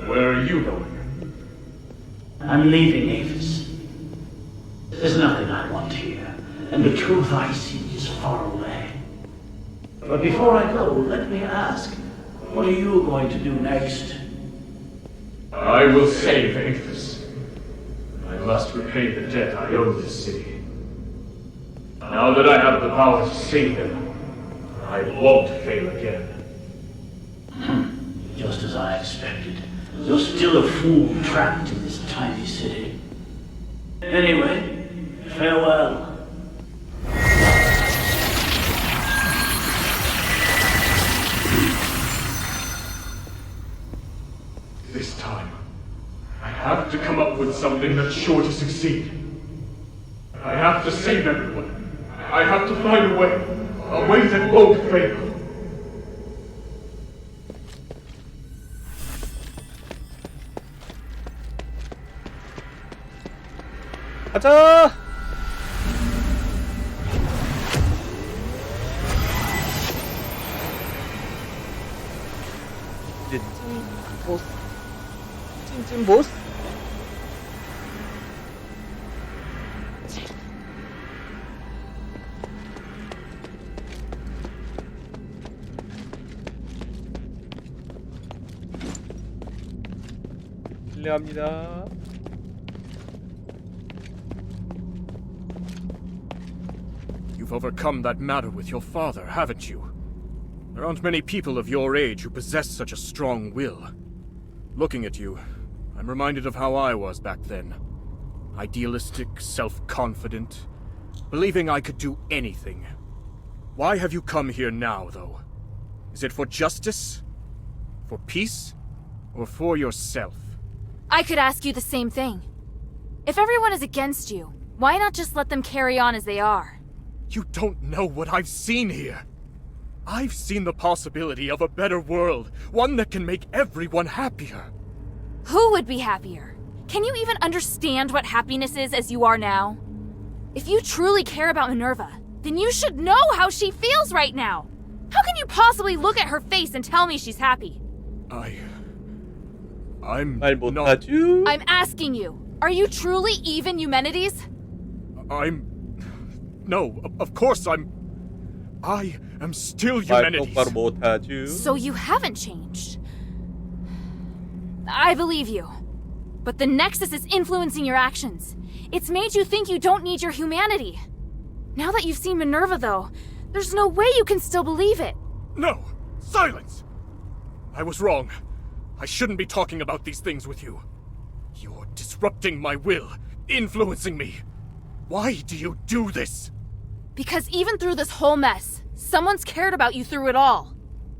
Where are you going? I'm leaving Avis. There's nothing I want here, and the truth I seek is far away. But before I go, let me ask, what are you going to do next? I will save Avis. I must repay the debt I owe this city. Now that I have the power to save him, I won't fail again. Just as I expected. You're still a fool trapped in this tiny city. Anyway, farewell. This time, I have to come up with something that's sure to succeed. I have to save everyone. I have to find a way that won't fail. 가자. 이제 보스. 찐찐 보스. 실례합니다. You've overcome that matter with your father, haven't you? There aren't many people of your age who possess such a strong will. Looking at you, I'm reminded of how I was back then. Idealistic, self-confident, believing I could do anything. Why have you come here now, though? Is it for justice? For peace? Or for yourself? I could ask you the same thing. If everyone is against you, why not just let them carry on as they are? You don't know what I've seen here. I've seen the possibility of a better world, one that can make everyone happier. Who would be happier? Can you even understand what happiness is as you are now? If you truly care about Minerva, then you should know how she feels right now. How can you possibly look at her face and tell me she's happy? I'm 말 못하죠? I'm asking you, are you truly even Eumenides? No, of course I am still 말 Eumenides. 똑바로 못하죠? So you haven't changed. I believe you. But the Nexus is influencing your actions. It's made you think you don't need your humanity. Now that you've seen Minerva, though, there's no way you can still believe it. No! Silence! I was wrong. I shouldn't be talking about these things with you. You're disrupting my will, influencing me. Why do you do this? Because even through this whole mess, someone's cared about you through it all.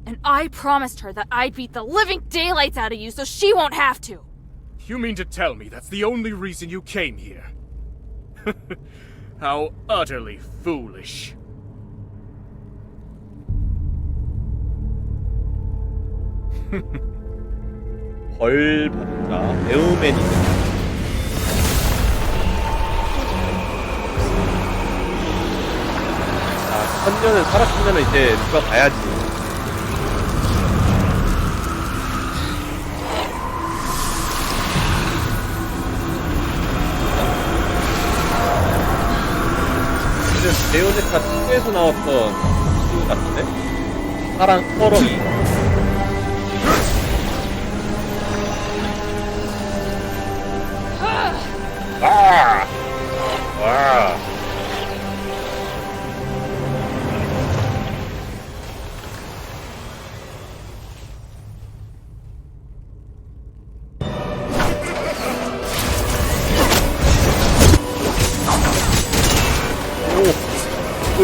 And I promised her that I'd beat the living daylights out of you so she won't have to. You mean to tell me that's the only reason you came here? How utterly foolish. 벌 받자. 에우맨이. 자, 천년을 살았으면 이제 들어가야지. 베요네타 2에서 나왔던 친구 같은데? 파랑 털어이. 와! 와!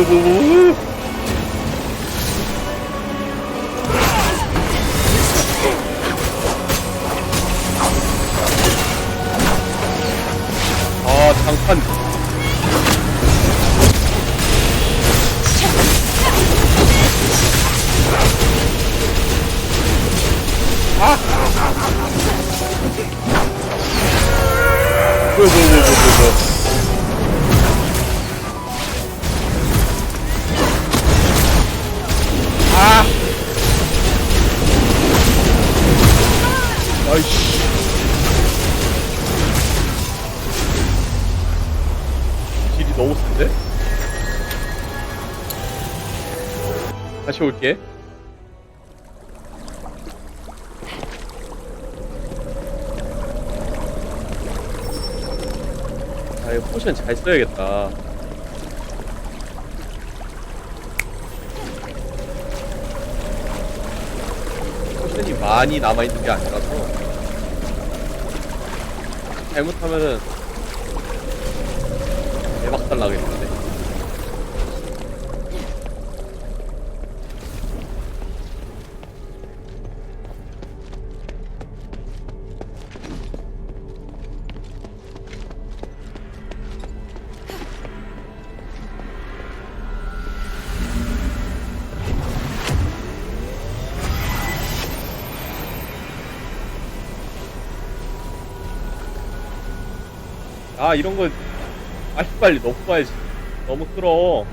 오! 아, 장판. 아! 뭐. 아! 아이씨. 길이 너무 센데? 다시 올게. 아, 이거 포션 잘 써야겠다. 포션이 많이 남아있는 게 아니라서 잘못하면은 대박살 나겠는데. 아, 이런 거 빨리빨리 넣고 가야지. 너무 끌어.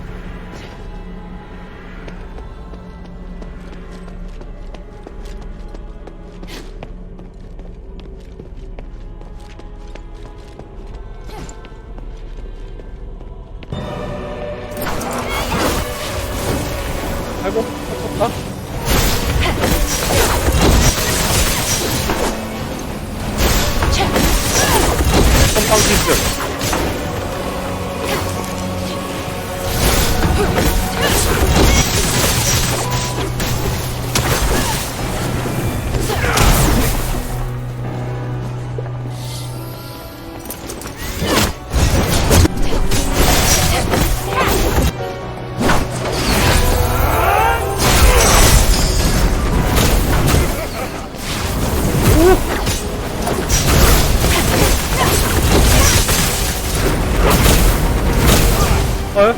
아이고, 쳤다. 선방 실수. 헐?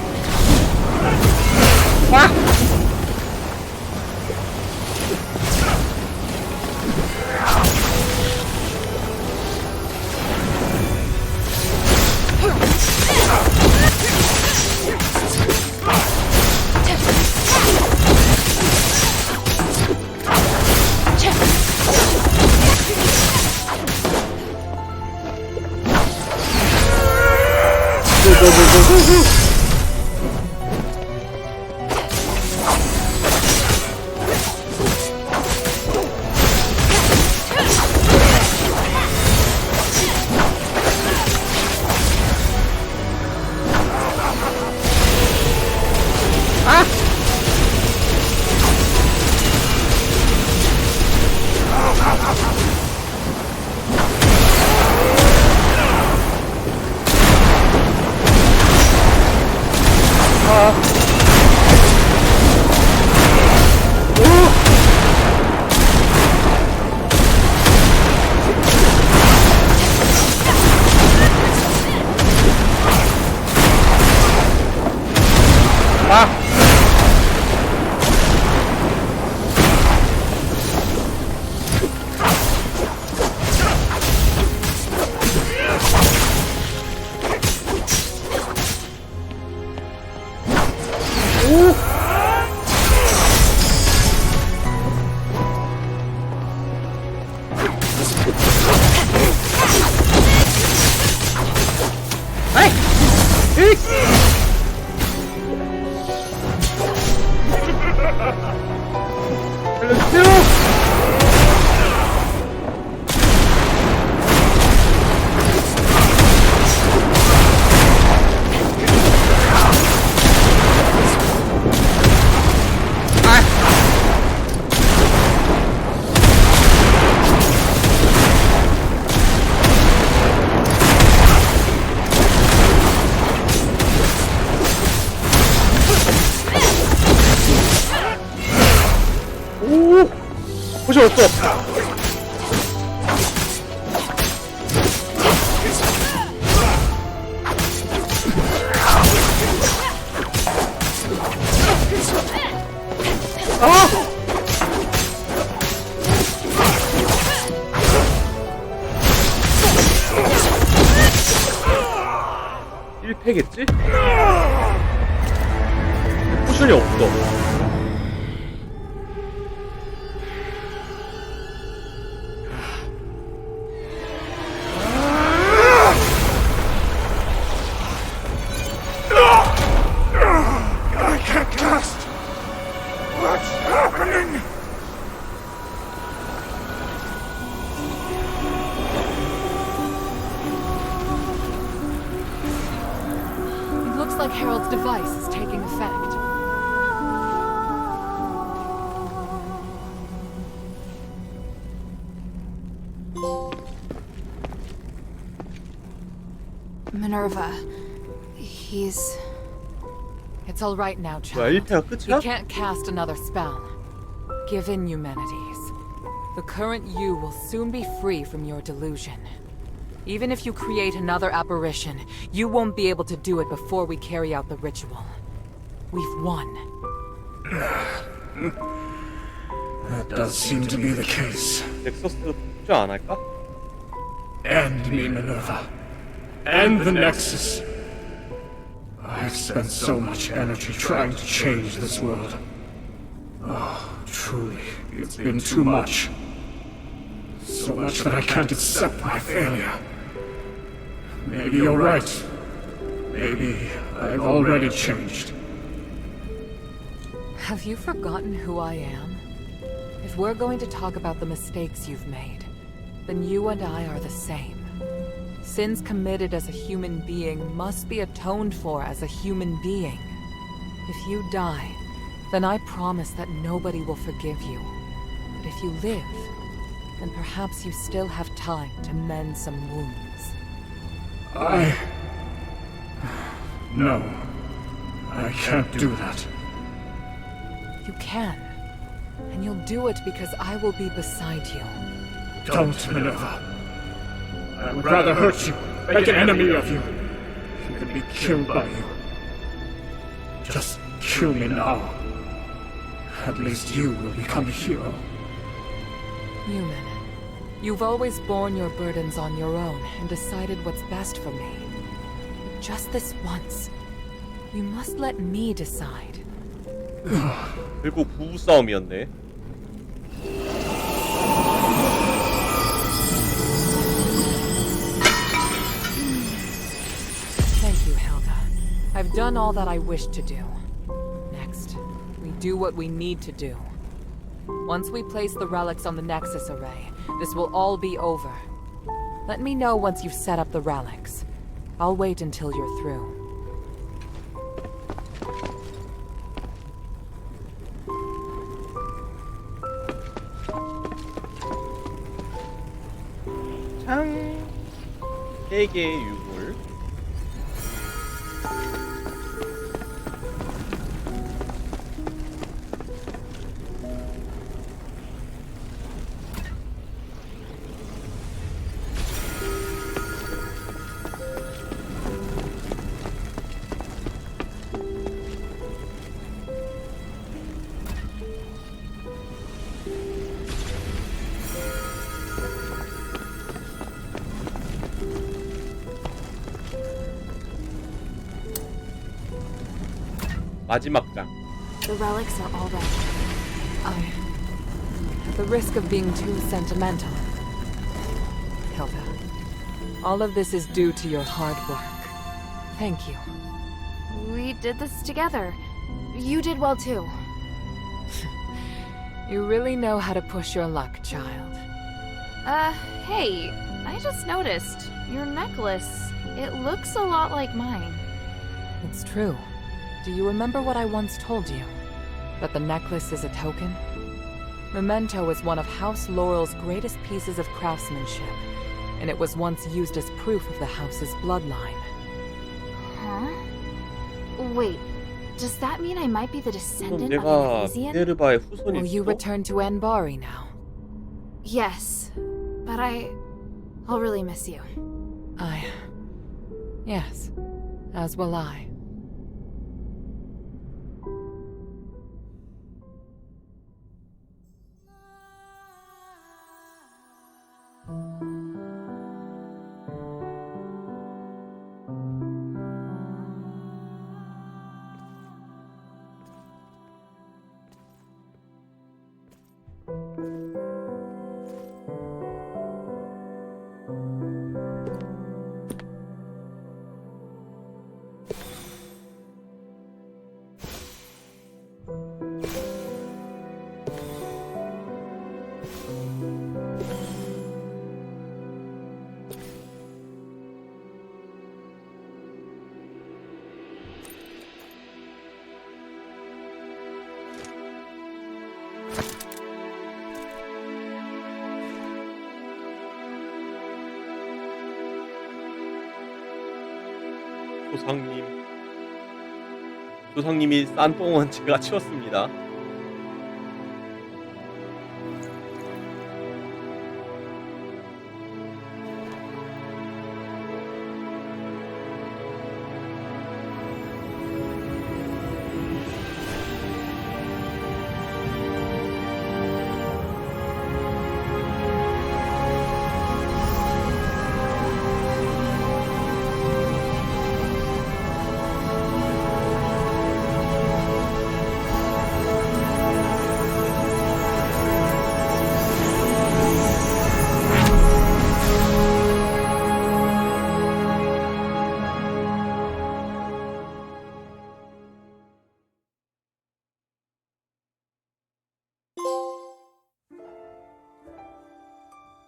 와! 포션 없어. 아! 1패겠지? 포션이 없어. I can't cast! What's happening? It looks like Harold's device is taking effect. Minerva. He's... It's all right now, 뭐야, child. 1패가 끝이야? You can't cast another spell. Give in, Eumenides. The current you will soon be free from your delusion. Even if you create another apparition, you won't be able to do it before we carry out the ritual. We've won. That does seem to be the case. 넥서스 폭주 안 할까? End me, Minerva. End the Nexus. I've spent so much energy trying to change this world. Oh, truly, it's been too much. So much that I can't accept my failure. Maybe you're right. Maybe I've already changed. Have you forgotten who I am? If we're going to talk about the mistakes you've made, then you and I are the same. Sins committed as a human being must be atoned for as a human being. If you die, then I promise that nobody will forgive you. But if you live, then perhaps you still have time to mend some wounds. No. I can't do that. You can. And you'll do it because I will be beside you. Don't, Minerva. I would rather hurt you, make an enemy of you, than be killed by you. Just kill me now. At least you will become a hero. Human, you've always borne your burdens on your own and decided what's best for me. But just this once, you must let me decide. 결국 부부싸움이었네. Thank you, Helga. I've done all that I wished to do. Next, we do what we need to do. Once we place the relics on the Nexus array, this will all be over. Let me know once you've set up the relics. I'll wait until you're through. 창! 3개의 유물. 마지막 장. The relics are all ready. At the risk of being too sentimental, Hilda, all of this is due to your hard work. Thank you. We did this together. You did well too. You really know how to push your luck, child. Hey, I just noticed. Your necklace, it looks a lot like mine. It's true. Do you remember what I once told you? That the necklace is a token? Memento is one of House Laurel's greatest pieces of craftsmanship, and it was once used as proof of the house's bloodline. Huh? Wait, does that mean I might be the 그럼 descendant of 내가 an Elysian? 미네르바의 후손이 Will you 있어? return to Anbari now? Yes, but I'll really miss you. Yes, as will I. 조상님이 싼 똥은 제가 치웠습니다.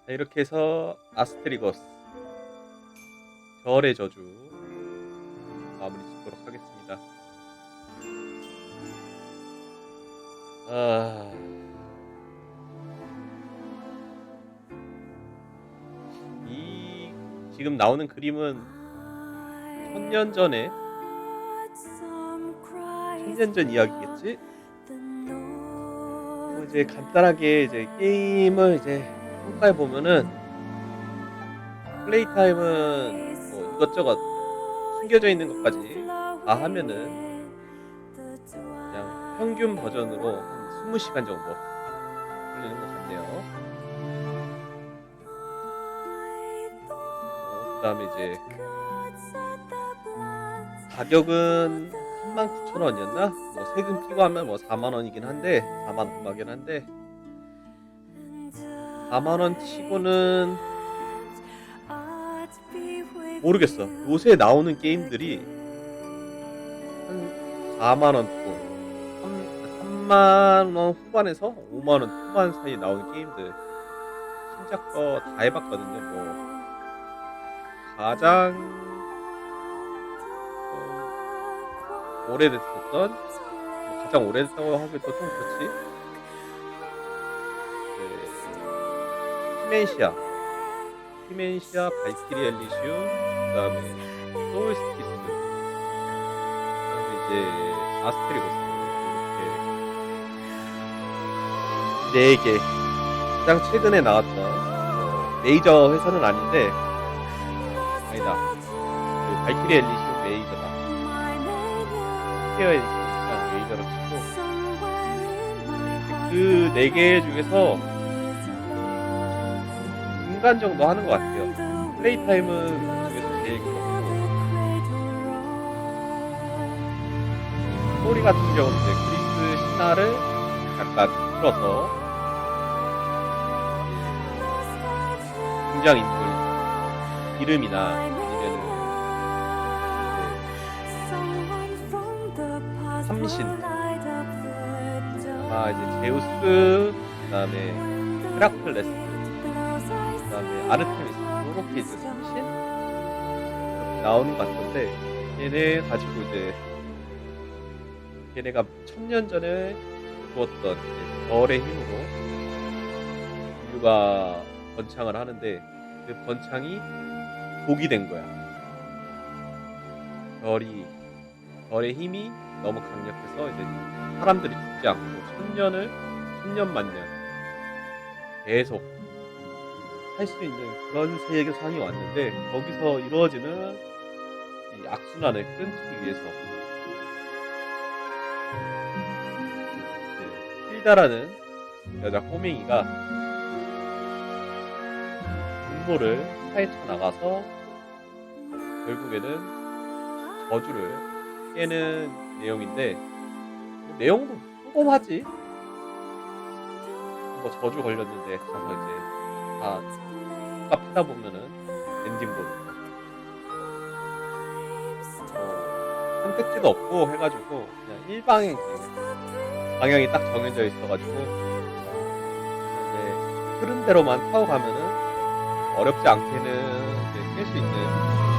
자, 이렇게 해서 아스테리고스 별의 저주 마무리 짓도록 하겠습니다. 이 지금 나오는 그림은 1000년 전에 1000년 전 이야기겠지? 이제 간단하게 이제 게임을 이제 평가해 보면은 플레이 타임은 뭐 이것저것 숨겨져 있는 것까지 다 하면은 그냥 평균 버전으로 한 20시간 정도 걸리는 것 같네요. 그다음에 이제 가격은 39,000원이었나? 뭐 세금 끼고 하면 뭐 4만원이긴 한데 4만 얼마긴 한데 4만원 치고는 모르겠어. 요새 나오는 게임들이 한 4만원 돈 3만원 후반에서 5만원 후반 사이에 나오는 게임들 신작 거 다 해봤거든요. 뭐 가장 오래됐었던 가장 오래됐다고 하기도 좀 그렇지. 히멘시아, 발키리 엘리시움, 그 다음에 소울스티스, 그 다음에 이제 아스테리고스 이렇게 4개 가장 최근에 나왔던 메이저 회사는 아닌데 아니다 발키리 엘리시움 메이저다. 스퀘어 엔ix가 메이저로 치고 그 4개 중에서 중간 정도 하는 것 같아요. 플레이 타임은 그중에서 제일 길었고 스토리 같은 경우는 이제 그리스 신화를 약간 풀어서 등장인물 이름이나 아니면은 삼신 이제 제우스, 그 다음에 헤라클레스, 그 다음에 아르테미스 이렇게 이제 삼신 이렇게 나오는 것 같던데 얘네 가지고 이제 얘네가 1000년 전에 주었던 별의 힘으로 인류가 번창을 하는데 그 번창이 독이 된 거야. 별의 힘이 너무 강력해서 이제 사람들이 죽지 않고 천년 만년 계속 할 수 있는 그런 세계상이 왔는데 거기서 이루어지는 이 악순환을 끊기 위해서 힐다라는 여자 꼬맹이가 음모를 파헤쳐 나가서 결국에는 저주를 깨는 내용인데 뭐 내용도 평범하지. 뭐 저주 걸렸는데 가서 이제 다 파다 보면은 엔딩 보는 거. 선택지도 없고 해가지고 그냥 일방향 방향이 딱 정해져 있어가지고 이제 흐름대로만 타고 가면은 어렵지 않게는 깰 수 있는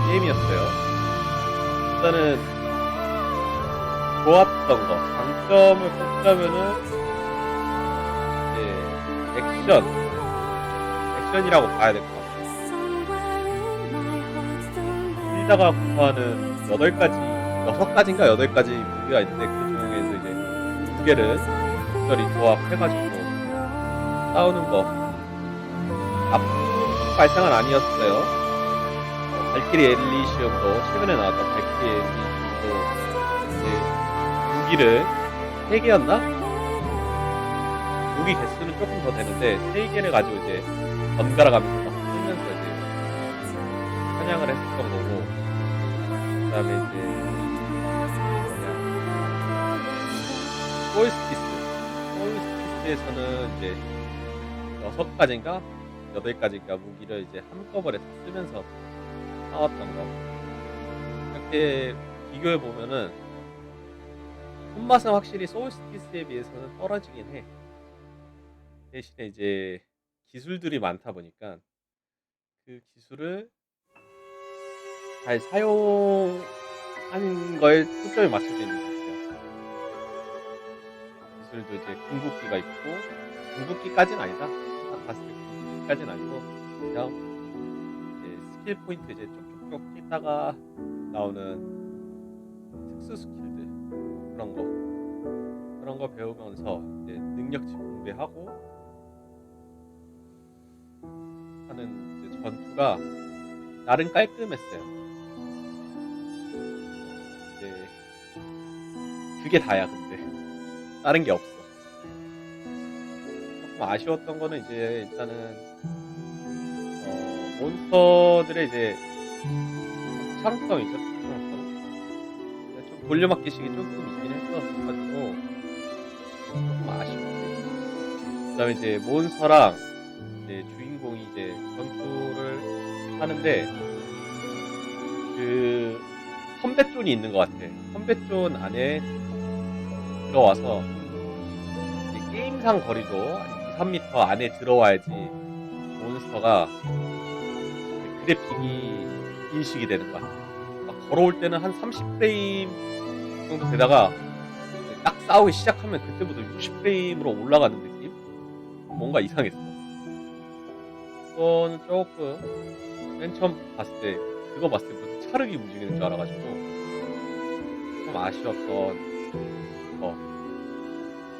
게임이었어요. 일단은 좋았던 거 장점을 꼽자면은 이제 액션이라고 봐야 될 것 같아요. 힐다가 구사하는 6가지인가 8가지 무기가 있는데 그 중에서 이제 2개를 특별히 조합해가지고 싸우는 거 나쁜 발상은 아니었어요. 발키리 엘리시움도 최근에 나왔던 발키리 엘리시움도 이제 무기를 3개였나? 무기 개수는 조금 더 되는데 3개를 가지고 이제 번갈아 가면서 막 쓰면서 이제 사냥을 했었던 거고, 그 다음에 이제 소울스피스에서는 이제 6가지인가 8가지인가 무기를 이제 한꺼번에 다 쓰면서 싸웠던 거. 이렇게 비교해 보면은 손맛은 확실히 소울스피스에 비해서는 떨어지긴 해. 대신에 이제 기술들이 많다 보니까 그 기술을 잘 사용하는 거에 초점이 맞춰져 있는 것 같아요. 기술도 이제 궁극기가 있고, 궁극기까지는 아니다. 딱 봤을 때 궁극기까지는 아니고 그냥 이제 스킬 포인트 이제 쪽쪽쪽 뛰다가 나오는 특수 스킬들 그런 거 배우면서 이제 능력치 분배하고 하는 이제 전투가 나름 깔끔했어요. 이제 그게 다야. 근데 다른 게 없어. 조금 아쉬웠던 거는 이제 일단은 몬스터들의 이제 창성이죠. 좀 돌려막기식이 조금 있긴 했어가지고 조금 아쉽지. 그다음에 이제 몬스터랑 이제 주인공이 이제 전투를 하는데 그 선배존이 있는 것 같아. 선배존 안에 들어와서 이제 게임상 거리도 2-3m 안에 들어와야지 몬스터가 그래픽이 인식이 되는 것 같아. 막 걸어올 때는 한 30프레임 정도 되다가 딱 싸우기 시작하면 그때부터 60프레임으로 올라가는 느낌? 뭔가 이상했어. 그거는 조금 맨 처음 봤을 때 그거 봤을 때 무슨 차르기 움직이는 줄 알아가지고 좀 아쉬웠던 거.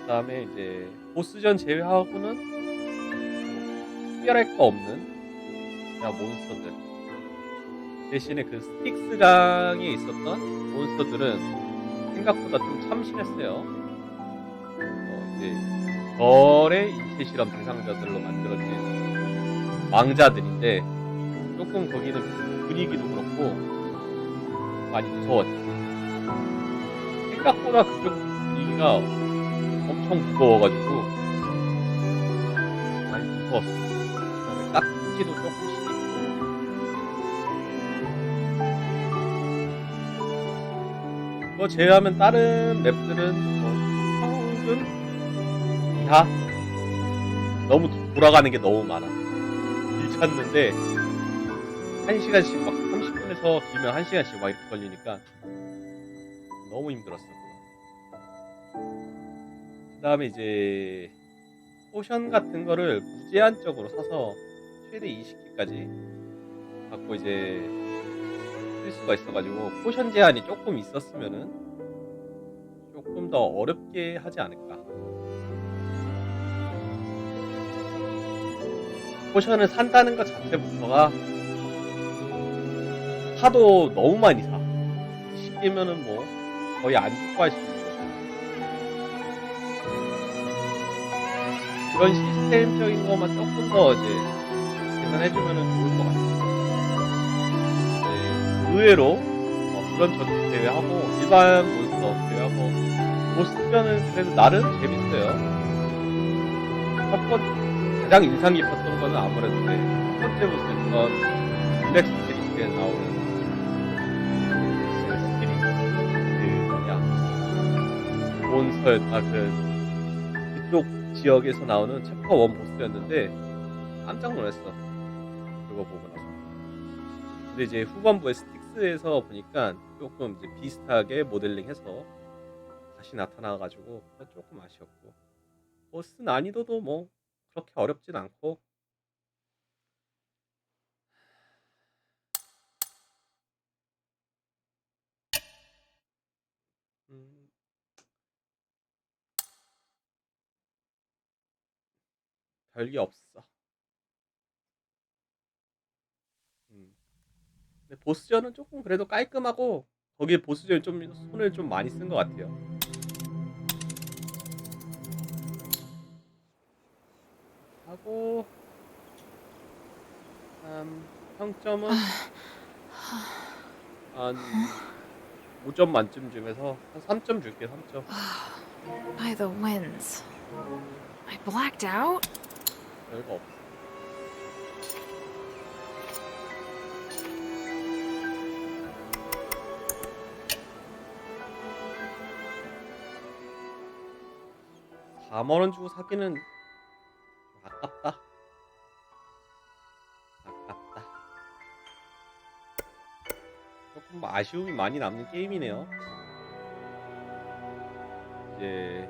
그 다음에 이제 보스전 제외하고는 특별할 거 없는 그냥 몬스터들. 대신에 그 스틱스강에 있었던 몬스터들은 생각보다 좀 참신했어요. 이제 별의 인체 실험 대상자들로 만들어진 왕자들인데 조금 거기는 분위기도 그렇고 많이 무서웠지. 생각보다 그쪽 분위기가 엄청 무거워가지고 많이 무서웠어. 그다음에 깍지도 조금씩 있고. 그거 제외하면 다른 맵들은 평균 이하? 너무 돌아가는 게 너무 많아. 길 찾는데 1시간씩 막 30분에서 길면 1시간씩 막 이렇게 걸리니까 너무 힘들었어. 그 다음에 이제 포션 같은 거를 무제한적으로 사서 최대 20개까지 갖고 이제 쓸 수가 있어가지고 포션 제한이 조금 있었으면은 조금 더 어렵게 하지 않을까. 포션을 산다는 것 자체부터가 사도 너무 많이 사. 10개면은 뭐 거의 안 죽고 할 수 있는 거죠. 그런 시스템적인 것만 조금 더 이제 계산해주면은 좋을 것 같아요. 네, 의외로 그런 전투 제외하고 일반 몬스터 제외하고 보스전은 그래도 나름 재밌어요. 가장 인상 깊었던 거는 아무래도 첫 번째 보스였던 블랙 스피릿에 나오는 그쪽 지역에서 나오는 챕터 1 보스였는데 깜짝 놀랐어. 그거 보고 나서. 근데 이제 후반부에 스틱스에서 보니까 조금 이제 비슷하게 모델링해서 다시 나타나가지고 조금 아쉬웠고, 보스 난이도도 뭐 그렇게 어렵진 않고. 별게 없어. 근데 보스전은 조금 그래도 깔끔하고, 거기에 보스전에 좀 손을 좀 많이 쓴 것 같아요. 하고 평점은 한 5점 만점 중에서 한 3점 줄게. 3점. By the winds. I blacked out? 별거 없어. $40,000원 주고 사기는 아깝다. 조금 아쉬움이 많이 남는 게임이네요. 이제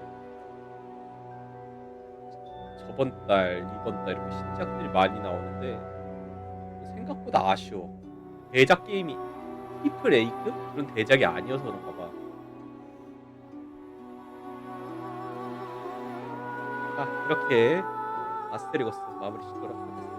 저번 달, 이번 달 이렇게 신작들이 많이 나오는데 생각보다 아쉬워. 대작 게임이 트리플 A급 그런 대작이 아니어서 그런가 봐. 자, 이렇게 아스테리고스 마무리 짓도록 하겠습니다.